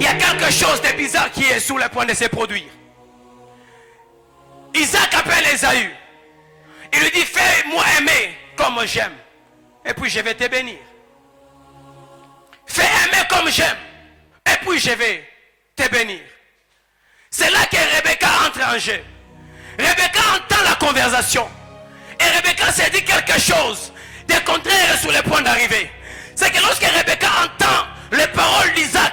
il y a quelque chose de bizarre qui est sur le point de se produire. Isaac appelle Ésaü. Il lui dit, fais-moi aimer comme j'aime. Et puis je vais te bénir. Fais aimer comme j'aime. Et puis je vais te bénir. C'est là que Rebecca entre en jeu. Rebecca entend la conversation. Et Rebecca s'est dit quelque chose de contraire sur le point d'arriver. C'est que lorsque Rebecca entend les paroles d'Isaac,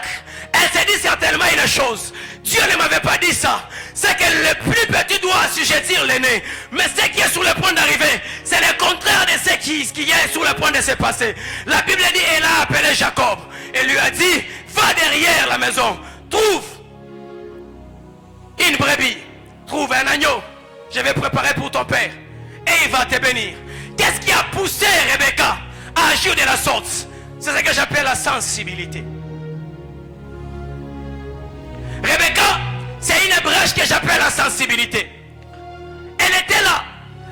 elle s'est dit certainement une chose. Dieu ne m'avait pas dit ça. C'est que le plus petit doit assujettir l'aîné. Mais ce qui est sur le point d'arriver, c'est le contraire de ce qui est sur le point de se passer. La Bible dit, elle a appelé Jacob. Et lui a dit, va derrière la maison. Trouve une brebis. Trouve un agneau. Je vais préparer pour ton père. Et il va te bénir. Qu'est-ce qui a poussé Rebecca à agir de la sorte? C'est ce que j'appelle la sensibilité. Rebecca, c'est une brèche que j'appelle la sensibilité. Elle était là.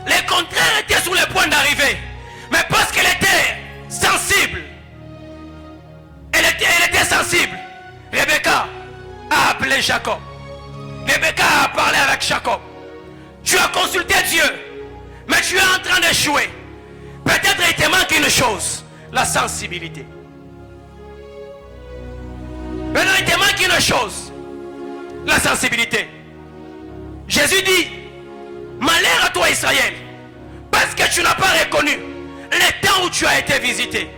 Le contraire était sur le point d'arriver. Mais parce qu'elle était sensible, elle était sensible. Rebecca a appelé Jacob. Rebecca a parlé avec Jacob. Tu as consulté Dieu, mais tu es en train d'échouer. Peut-être il te manque une chose, la sensibilité. Maintenant il te manque une chose, la sensibilité. Jésus dit, malheur à toi Israël, parce que tu n'as pas reconnu le temps où tu as été visité.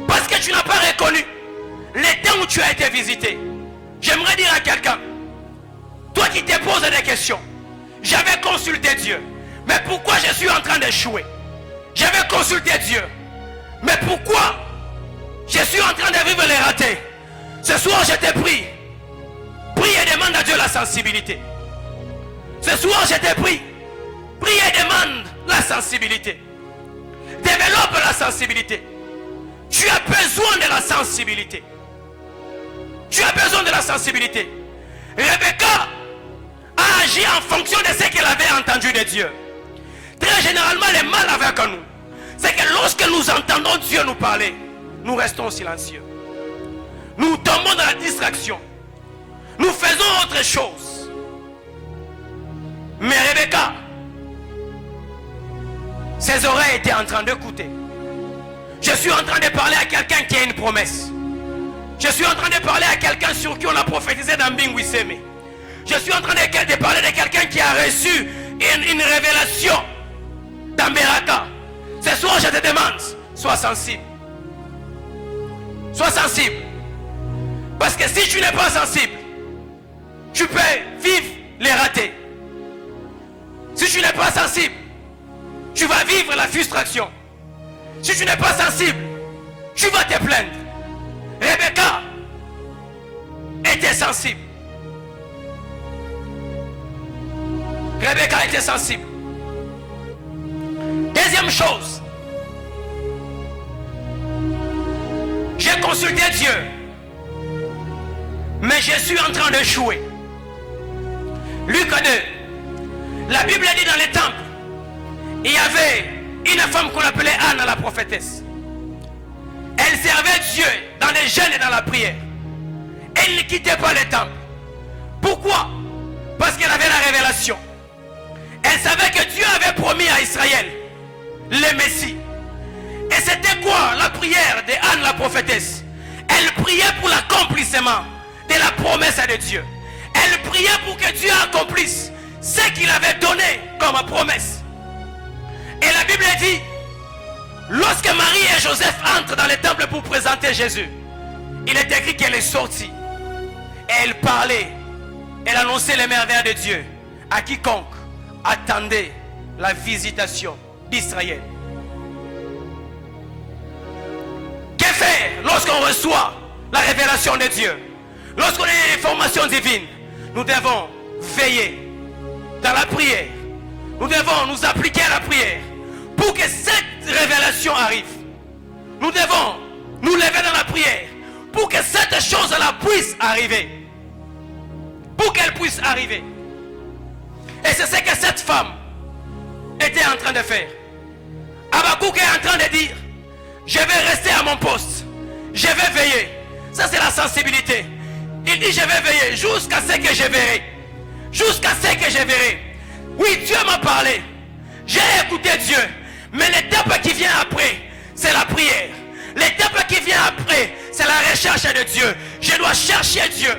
Parce que tu n'as pas reconnu le temps où tu as été visité. J'aimerais dire à quelqu'un, toi qui te poses des questions, j'avais consulté Dieu, mais pourquoi je suis en train d'échouer? J'avais consulté Dieu, mais pourquoi je suis en train de vivre les ratés? Ce soir je te prie, prie et demande à Dieu la sensibilité. Ce soir je te prie, prie et demande la sensibilité. Développe la sensibilité. Tu as besoin de la sensibilité. Tu as besoin de la sensibilité. Rebecca a agi en fonction de ce qu'elle avait entendu de Dieu. Très généralement, le mal avec nous, c'est que lorsque nous entendons Dieu nous parler, nous restons silencieux. Nous tombons dans la distraction. Nous faisons autre chose. Mais Rebecca, ses oreilles étaient en train d'écouter. Je suis en train de parler à quelqu'un qui a une promesse. Je suis en train de parler à quelqu'un sur qui on a prophétisé dans Bingwiseme. Je suis en train de parler de quelqu'un qui a reçu une révélation dans Beraka. Ce soir, je te demande, sois sensible. Sois sensible. Parce que si tu n'es pas sensible, tu peux vivre les ratés. Si tu n'es pas sensible, tu vas vivre la frustration. Si tu n'es pas sensible, tu vas te plaindre. Rebecca était sensible. Rebecca était sensible. Deuxième chose, j'ai consulté Dieu, mais je suis en train de jouer. Luc 2, la Bible dit dans les temples, il y avait une femme qu'on appelait Anne, la prophétesse. Elle servait Dieu dans les jeûnes et dans la prière. Elle ne quittait pas les temples. Pourquoi? Parce qu'elle avait la révélation. Elle savait que Dieu avait promis à Israël le Messie. Et c'était quoi la prière de Anne la prophétesse? Elle priait pour l'accomplissement de la promesse de Dieu. Elle priait pour que Dieu accomplisse ce qu'il avait donné comme promesse. Et la Bible dit, lorsque Marie et Joseph entrent dans le temple pour présenter Jésus, il est écrit qu'elle est sortie. Et elle parlait. Elle annonçait les merveilles de Dieu à quiconque attendait la visitation d'Israël. Que faire lorsqu'on reçoit la révélation de Dieu? Lorsqu'on a une information divine, nous devons veiller dans la prière. Nous devons nous appliquer à la prière pour que cette révélation arrive. Nous devons nous lever dans la prière pour que cette chose-là puisse arriver. Pour qu'elle puisse arriver. Et c'est ce que cette femme était en train de faire. Habakkuk est en train de dire, je vais rester à mon poste. Je vais veiller. Ça c'est la sensibilité. Il dit, je vais veiller jusqu'à ce que je verrai. Jusqu'à ce que je verrai. Oui, Dieu m'a parlé. J'ai écouté Dieu. Mais l'étape qui vient après, c'est la prière. L'étape qui vient après, c'est la recherche de Dieu. Je dois chercher Dieu.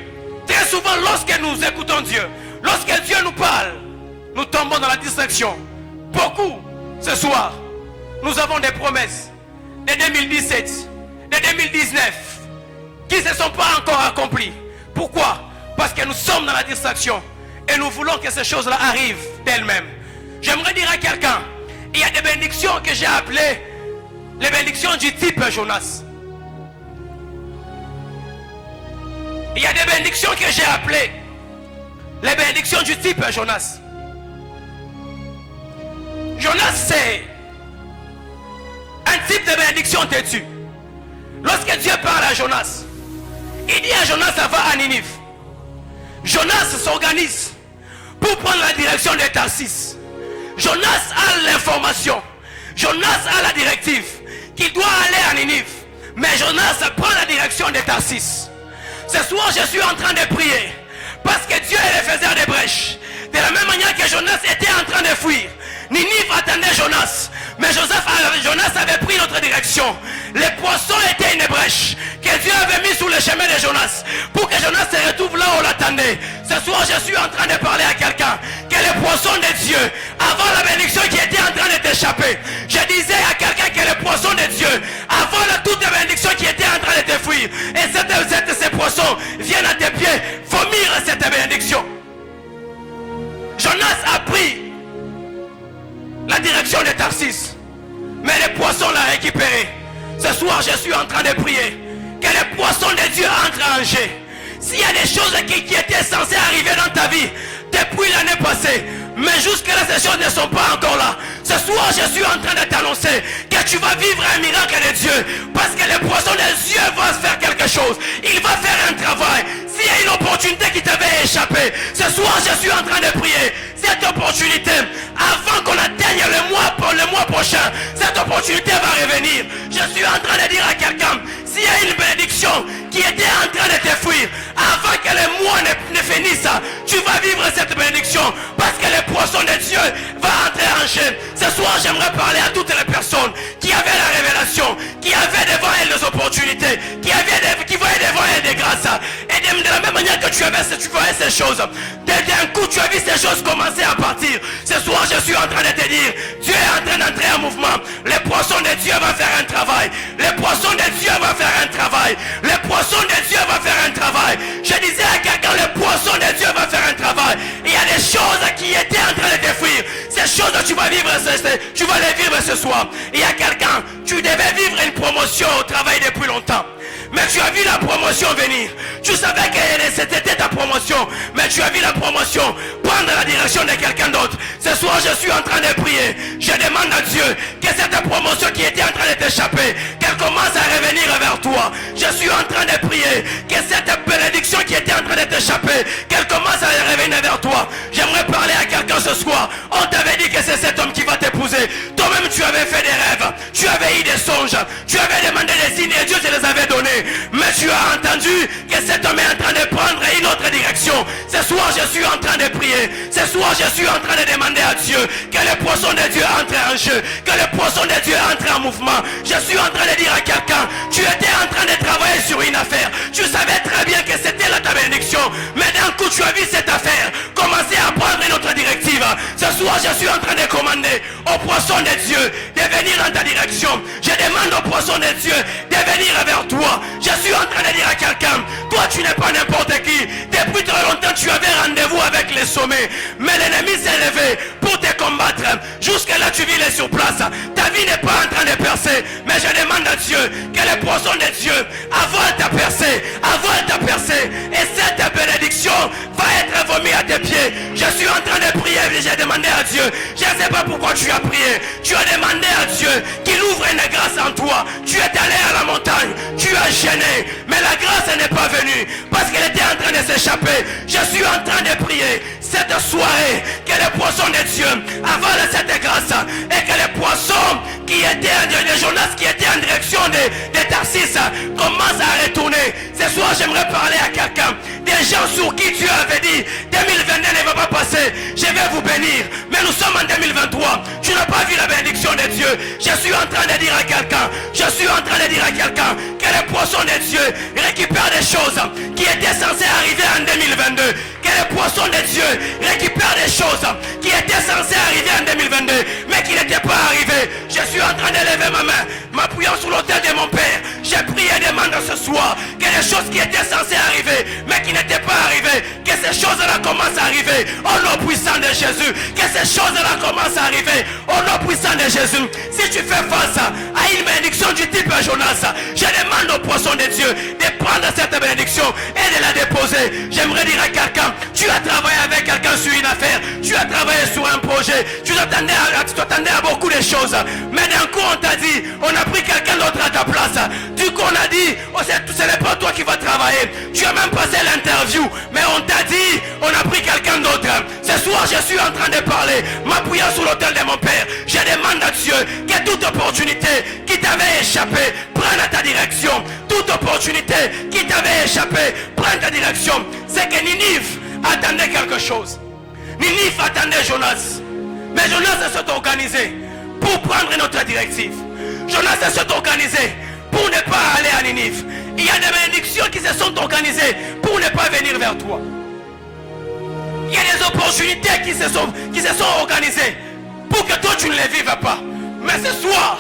Très souvent, lorsque nous écoutons Dieu, lorsque Dieu nous parle, nous tombons dans la distraction. Beaucoup, ce soir, nous avons des promesses de 2017, de 2019, qui ne se sont pas encore accomplies. Pourquoi? Parce que nous sommes dans la distraction et nous voulons que ces choses-là arrivent d'elles-mêmes. J'aimerais dire à quelqu'un, il y a des bénédictions que j'ai appelées les bénédictions du type Jonas. Il y a des bénédictions que j'ai appelées les bénédictions du type Jonas. Jonas, c'est un type de bénédiction têtue. Lorsque Dieu parle à Jonas, il dit à Jonas, ça va à Ninive. Jonas s'organise pour prendre la direction de Tarsis. Jonas a l'information. Jonas a la directive qu'il doit aller à Ninive. Mais Jonas prend la direction de Tarsis. Ce soir, je suis en train de prier parce que Dieu est le faiseur des brèches. De la même manière que Jonas était en train de fuir, Ninive attendait Jonas. Mais Jonas avait pris notre direction. Les poissons étaient une brèche que Dieu avait mis sous le chemin de Jonas pour que Jonas se retrouve là où on l'attendait. Ce soir, je suis en train de parler à quelqu'un que les poissons de Dieu, avant la bénédiction qui était en train de t'échapper, je disais à quelqu'un que les poissons de Dieu, avant toute bénédiction qui était en train de te fuir, et ces poissons viennent à tes pieds vomir cette bénédiction. Jonas a pris la direction de Tarsis, mais les poissons l'ont récupéré. Ce soir, je suis en train de prier que les poissons de Dieu entrent en jeu. S'il y a des choses qui étaient censées arriver dans ta vie depuis l'année passée, mais jusque-là, ces choses ne sont pas encore là. Ce soir, je suis en train de t'annoncer que tu vas vivre un miracle de Dieu. Parce que les poissons de Dieu vont faire quelque chose. Il va faire un travail. S'il y a une opportunité qui t'avait échappé, ce soir, je suis en train de prier. Cette opportunité, avant qu'on atteigne le mois prochain, cette opportunité va revenir. Je suis en train de dire à quelqu'un, s'il y a une bénédiction qui était en train de te fuir, avant que le mois ne finisse, tu vas vivre cette bénédiction. Parce que les poissons de Dieu vont entrer en jeu. Ce soir, j'aimerais parler à toutes les personnes qui avaient la révélation, qui avaient devant elles des opportunités, qui voyaient devant elles des grâces. Et de la même manière que tu voyais ces choses, d'un coup tu as vu ces choses commencer à partir. Ce soir, je suis en train de te dire, Dieu est en train d'entrer en mouvement. Les poissons de Dieu vont faire un travail. Les poissons de Dieu vont faire un travail. Les poissons de Dieu vont faire un travail. Je disais à quelqu'un, les poissons de Dieu vont faire un travail. Il y a des choses qui étaient en train de te fuir. Ces choses, tu vas vivre, tu vas les vivre ce soir. Il y a quelqu'un, tu devais vivre une promotion au travail depuis longtemps. Mais tu as vu la promotion venir. Tu savais que c'était ta promotion. Mais tu as vu la promotion prendre la direction de quelqu'un d'autre. Ce soir, je suis en train de prier. Je demande à Dieu que cette promotion qui était en train de t'échapper, qu'elle commence à revenir vers toi. Je suis en train de prier que cette bénédiction qui était en train de t'échapper, qu'elle commence à revenir vers toi. J'aimerais parler à quelqu'un ce soir. On t'avait dit que c'est cet homme qui va t'épouser. Toi-même, tu avais fait des rêves. Tu avais eu des songes. Tu avais demandé des signes et Dieu te les avait donnés. Mais tu as entendu que cet homme est en train de prendre une autre direction. Ce soir, je suis en train de prier. Ce soir, je suis en train de demander à Dieu que le poisson de Dieu entre en jeu, que le poisson de Dieu entre en mouvement. Je suis en train de dire à quelqu'un, tu étais en train de travailler sur une affaire. Tu savais très bien que c'était là ta bénédiction. Mais d'un coup, tu as vu cette affaire commencer à prendre une autre directive. Ce soir, je suis en train de commander au poisson de Dieu de venir dans ta direction. Je demande au poisson de Dieu de venir vers toi. Je suis en train de dire à quelqu'un, toi tu n'es pas n'importe qui. Depuis très longtemps tu avais rendez-vous avec les sommets. Mais l'ennemi s'est levé pour te combattre. Jusque là tu vis les sur place. Ta vie n'est pas en train de percer. Mais je demande à Dieu que le poisson de Dieu avale ta percée. Avale ta percée. Et cette bénédiction va être vomi à tes pieds. Je suis en train de prier et j'ai demandé à Dieu. Je ne sais pas pourquoi tu as prié. Tu as demandé à Dieu qu'il ouvre une grâce en toi. Tu es allé à la montagne. Tu as gêné. Mais la grâce n'est pas venue. Parce qu'elle était en train de s'échapper. Je suis en train de prier cette soirée que le poisson de Dieu avale cette grâce. Et que le poisson qui était de Jonas qui était en direction de Tarsis commence à retourner. Ce soir j'aimerais parler à quelqu'un. Des gens sur qui Dieu avait dit 2022 ne va pas passer. Je vais vous bénir. Mais nous sommes en 2023. Tu n'as pas vu la bénédiction de Dieu. Je suis en train de dire à quelqu'un. Je suis en train de dire à quelqu'un que le poisson de Dieu récupère des choses qui étaient censées arriver en 2022. Que le poisson de Dieu récupère des choses qui étaient censées arriver en 2022 mais qui n'étaient pas arrivées. Je suis en train de lever ma main, m'appuyant sur l'autel de mon Père. J'ai prié et demande ce soir que les choses qui étaient censées arriver mais qui n'étaient pas arrivées, que ces choses-là commencent à arriver au nom puissant de Jésus. Que ces choses-là commencent à arriver au nom puissant de Jésus. Si tu fais face à une bénédiction du type Jonas, je demande au poisson de Dieu de prendre cette bénédiction et de la déposer. J'aimerais dire à quelqu'un, tu as travaillé avec quelqu'un sur une affaire, tu as travaillé sur un projet, tu t'attendais à beaucoup de choses, mais d'un coup on t'a dit, on a pris quelqu'un d'autre à ta place. Du coup on a dit, oh, ce n'est pas toi qui vas travailler. Tu as même passé l'interview, mais on t'a dit, on a pris quelqu'un d'autre. Ce soir je suis en train de parler, m'appuyant sur l'autel de mon Père. Je demande à Dieu que toute opportunité qui t'avait échappé prenne ta direction. Toute opportunité qui t'avait échappé prenne ta direction. C'est que Ninive attendait quelque chose. Ninive attendait Jonas. Mais Jonas s'est organisé pour prendre une autre directive. Jonas s'est organisé pour ne pas aller à Ninive. Il y a des bénédictions qui se sont organisées pour ne pas venir vers toi. Il y a des opportunités qui se sont organisées pour que toi tu ne les vives pas. Mais ce soir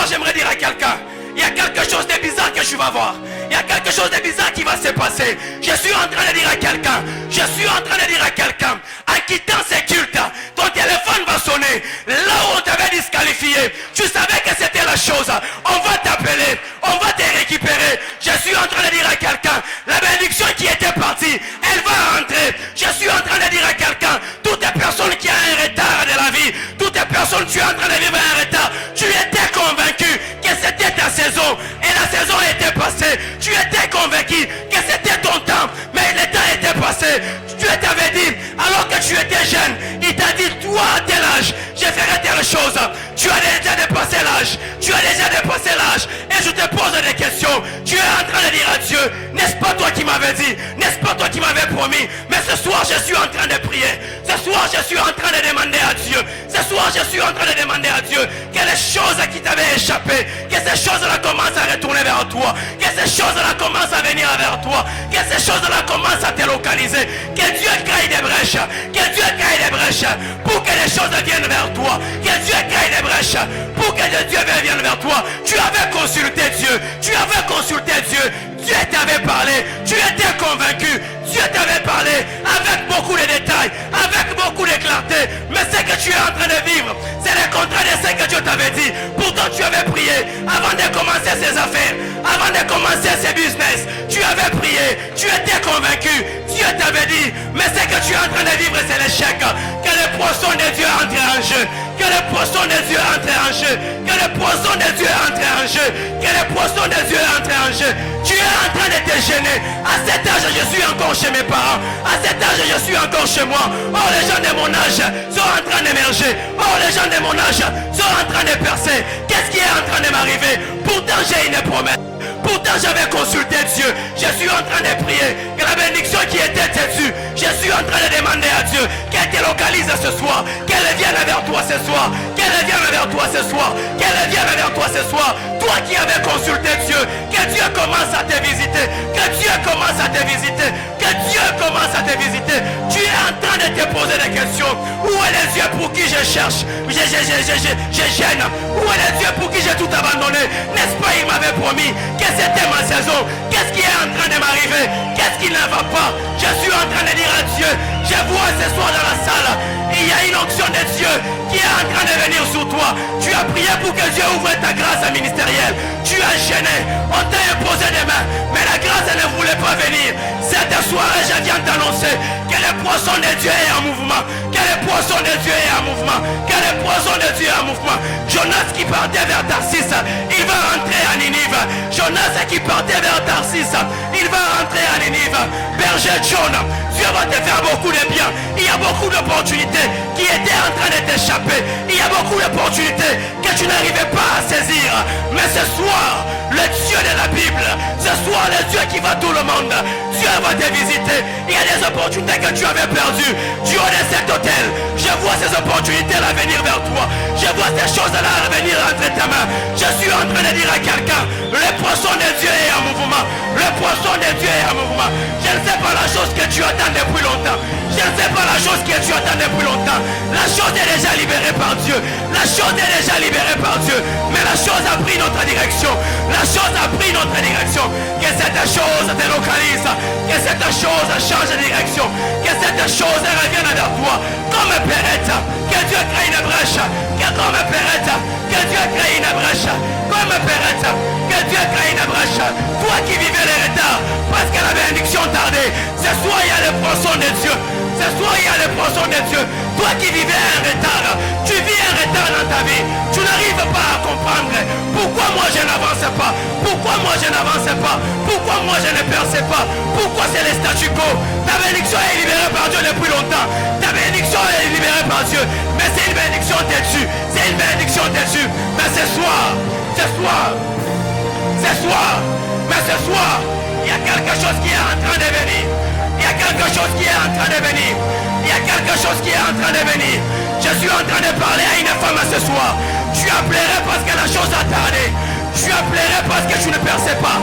j'aimerais dire à quelqu'un, il y a quelque chose de bizarre que tu vas voir. Il y a quelque chose de bizarre qui va se passer. Je suis en train de dire à quelqu'un, en quittant ces cultes, ton téléphone va sonner. Là où on t'avait disqualifié, tu savais que c'était la chose. On va t'appeler, on va te récupérer. Je suis en train de dire à quelqu'un, la bénédiction qui était partie, elle va rentrer. Je suis en train de dire à quelqu'un, toutes les personnes qui ont un retard de la vie, toutes les personnes qui sont en train de vivre un retard, tu étais convaincu que c'était ta saison et la saison était passée. Tu étais convaincu que c'était ton temps, mais le temps était passé. Tu t'avais dit, alors que tu étais jeune, il t'a dit, toi à tel âge, je ferai telle chose. Tu as déjà dépassé l'âge. Et je te pose des questions. Tu es en train de dire à Dieu, n'est-ce pas toi qui m'avais dit, n'est-ce pas toi qui m'avais promis? Mais ce soir je suis en train de prier. Ce soir je suis en train de demander à Dieu. Ce soir je suis en train de demander à Dieu que les choses qui t'avaient échappé, que ces choses-là commencent à retourner vers toi, que ces choses-là commencent à venir vers toi, que ces choses-là commencent à te localiser, que Dieu crée des brèches, pour que les choses viennent vers toi, que Dieu crée des brèches pour que Dieu vienne vers toi. Tu avais consulté Dieu, Dieu t'avait parlé, tu étais convaincu, Dieu t'avait parlé avec beaucoup de détails, avec beaucoup de clarté, mais ce que tu es en train de vivre commencé ce business, tu avais prié, tu étais convaincu, Dieu t'avait dit, mais ce que tu es en train de vivre, c'est l'échec. Que le poisson de Dieu entre en jeu, que le poisson de Dieu entre en jeu, que le poisson de Dieu entre en jeu, que le poisson de Dieu entre en jeu. Tu es en train de te gêner. À cet âge, je suis encore chez mes parents. À cet âge, je suis encore chez moi. Oh, les gens de mon âge sont en train d'émerger. Oh, les gens de mon âge sont en train de percer. Qu'est-ce qui est en train de m'arriver? Pourtant, j'ai une promesse. Pourtant j'avais consulté Dieu. Je suis en train de prier que la bénédiction qui était dessus, je suis en train de demander à Dieu qu'elle te localise ce soir, qu'elle vienne vers toi ce soir, qu'elle vienne vers toi ce soir, qu'elle vienne vers toi ce soir. Toi qui avais consulté Dieu, que Dieu commence à te visiter, que Dieu commence à te visiter, que Dieu commence à te visiter. Tu es en train de te poser des questions. Où est le Dieu pour qui je cherche? Je gêne. Où est le Dieu pour qui j'ai tout abandonné? N'est-ce pas, il m'avait promis que c'était ma saison. Qu'est-ce qui est en train de m'arriver? Qu'est-ce qui ne va pas? Je suis en train de dire à Dieu, je vois ce soir dans la salle, il y a une onction de Dieu qui est en train de venir sur toi. Tu as prié pour que Dieu ouvre ta grâce ministérielle. Tu as gêné, on t'a imposé des mains, mais la grâce ne voulait pas venir. Cette soirée, je viens t'annoncer que le poisson de Dieu est en mouvement, que le poisson de Dieu est en mouvement, que le poisson de Dieu est en mouvement. Jonas qui partait vers Tarsis, il va rentrer à Ninive. Jonas qui partait vers Tarsis, il va rentrer à Ninive. Berger John, Dieu va te faire beaucoup de bien. Il y a beaucoup d'opportunités qui étaient en train de t'échapper. Il y a beaucoup d'opportunités que tu n'arrivais pas à saisir. Mais ce soir, le Dieu de la Bible, ce soir, le Dieu qui va tout le monde, Dieu va te visiter. Il y a des opportunités que tu avais perdues du haut de cet hôtel. Je vois ces opportunités-là venir vers toi. Je vois ces choses-là venir entre tes mains. Je suis en train de dire à quelqu'un, le poisson de Dieu est en mouvement. Le poisson de Dieu est en mouvement. Je ne sais pas la chose que tu attends depuis longtemps. Je ne sais pas la chose que tu attends depuis longtemps. La chose est déjà libérée par Dieu. La chose est déjà libérée par Dieu. Mais la chose a pris notre direction. La chose a pris notre direction. Que cette chose te localise. Que cette chose change de direction. Que cette chose revienne vers toi. Comme Pérette. Que Dieu crée une brèche. Que comme Pérette. Que Dieu crée une brèche. Comme Pérette. Que Dieu crée une brèche. Toi qui vivais les retards. Parce que la bénédiction tardait. Ce soir il y a le poisson de Dieu. Ce soir il y a le poisson de Dieu. Toi qui vivais un retard. Tu vis un retard dans ta vie. Tu n'arrives pas à comprendre. Pourquoi moi je n'avance pas? Pourquoi moi je n'avance pas? Pourquoi moi je ne perçais pas? Pourquoi c'est le statu quo? Ta bénédiction est libérée par Dieu depuis longtemps. Ta bénédiction est libérée par Dieu. Mais c'est une bénédiction dessus. C'est une bénédiction dessus. Mais ce soir, mais ce soir, il y a quelque chose qui est en train de venir. Il y a quelque chose qui est en train de venir. Il y a quelque chose qui est en train de venir. Je suis en train de parler à une femme ce soir. Tu as pleuré parce que la chose a tardé. Tu as pleuré parce que tu ne perçais pas.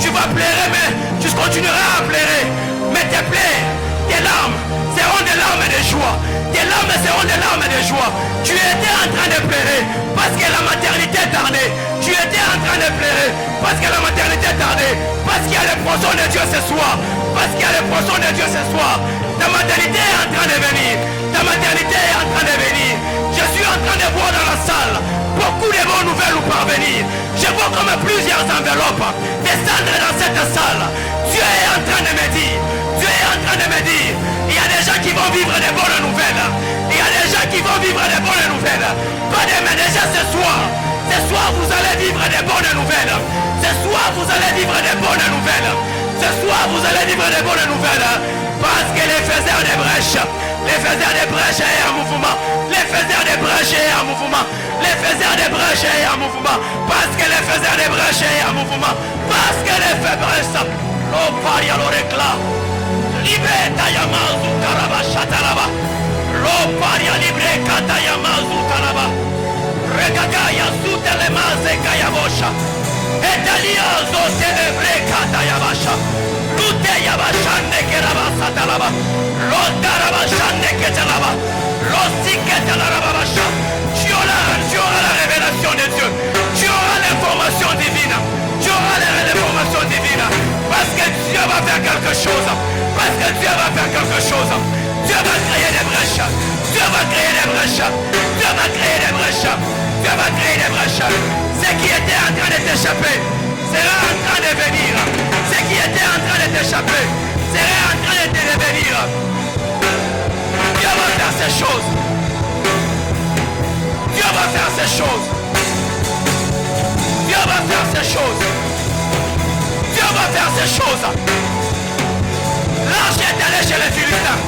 Tu vas pleurer, mais tu continueras à pleurer. Mais tes plaies, tes larmes seront des larmes de joie. Tes larmes seront des larmes de joie. Tu étais en train de pleurer parce que la maternité tardait. Tu étais en train de pleurer parce que la maternité tardait. Parce qu'il y a le poisson de Dieu ce soir. Parce qu'il y a le poisson de Dieu ce soir. Ta maternité est en train de venir. Ta maternité est en train de venir. Je suis en train de voir dans la salle beaucoup de bonnes nouvelles nous parvenir. Je vois comme plusieurs enveloppes descendre dans cette salle. Dieu est en train de me dire. Dieu est en train de me dire. Il y a des gens qui vont vivre des bonnes nouvelles. Il y a des gens qui vont vivre des bonnes nouvelles. Pas demain, déjà ce soir. Ce soir vous allez vivre des bonnes nouvelles. Ce soir vous allez vivre des bonnes nouvelles. Ce soir vous allez vivre des bonnes nouvelles. Parce que les faiseurs des brèches, les faiseurs des brèches est en mouvement. Les faiseurs des brèches est en mouvement. Les faiseurs des brèches est en mouvement. Parce que les faiseurs des brèches est en mouvement. Parce que les faiseurs des brèches, l'eau paria l'orecla. Libre tayamazu karaba shataraba. L'eau paria libre katayamazu taraba. Regagaya sutelemaze kayabosha. Etalia zotelebre katayabasha. Lute yabashande kerabasa talaba. Lotarabashande ketalaba. Losiketalabasha. Tu auras la révélation de Dieu. Tu auras l'information divine. Tu auras l'information divine. Parce que Dieu va faire quelque chose. Parce que Dieu va faire quelque chose. Dieu va créer des brèches. Dieu va créer des brèches. Dieu va créer des brèches. Dieu va créer des brèches. Ce qui était en train de t'échapper, sera en train de venir. Ce qui était en train de t'échapper sera en train de te revenir. Dieu va faire ces choses. Dieu va faire ces choses. Dieu va faire ces choses. Dieu va faire ces choses. L'arche est allé chez les Philistins.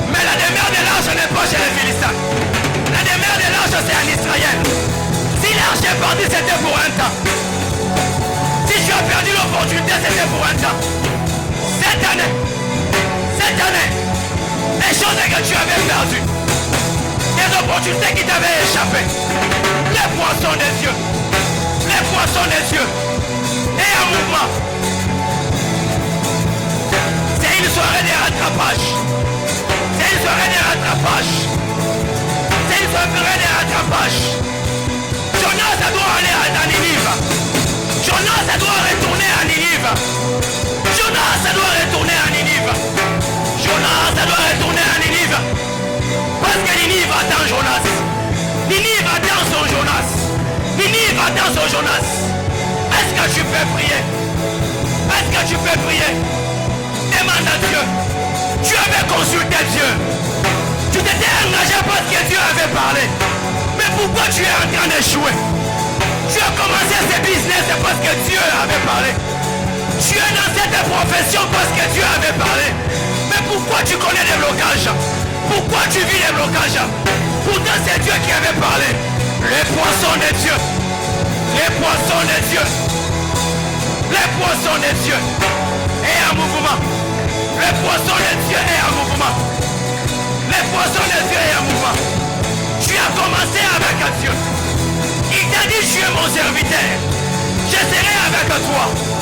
Mais la demeure de l'arche n'est pas chez les Philistins. La demeure de l'arche c'est en Israël. Si l'arche est partie, c'était pour un temps. Si tu as perdu l'opportunité, c'était pour un temps. Cette année, les choses que tu avais perdues, les opportunités qui t'avaient échappé, les poissons des yeux, et un mouvement. C'est une soirée de rattrapage. C'est une soirée de rattrapage. C'est une soirée de rattrapage. Jonas doit aller à Ninive. Jonas doit retourner à Ninive. Jonas doit retourner à Ninive. Jonas doit retourner à Ninive. Parce que Ninive attend Jonas. Ninive attend son Jonas. Ninive attend son Jonas. Est-ce que tu peux prier? Est-ce que tu peux prier? Demande à Dieu. Tu avais consulté Dieu. Tu t'étais engagé parce que Dieu avait parlé. Mais pourquoi tu es en train d'échouer? Tu as commencé ce business parce que Dieu avait parlé. Tu es dans cette profession parce que Dieu avait parlé. Mais pourquoi tu connais des blocages? Pourquoi tu vis des blocages? Pourtant c'est Dieu qui avait parlé. Les poissons de Dieu. Les poissons de Dieu. Les poissons de Dieu. Et un mouvement. Les poissons de Dieu et un mouvement. Les poissons de Dieu et un mouvement. Tu as commencé avec Dieu. Il t'a dit, tu es mon serviteur. Je serai avec toi.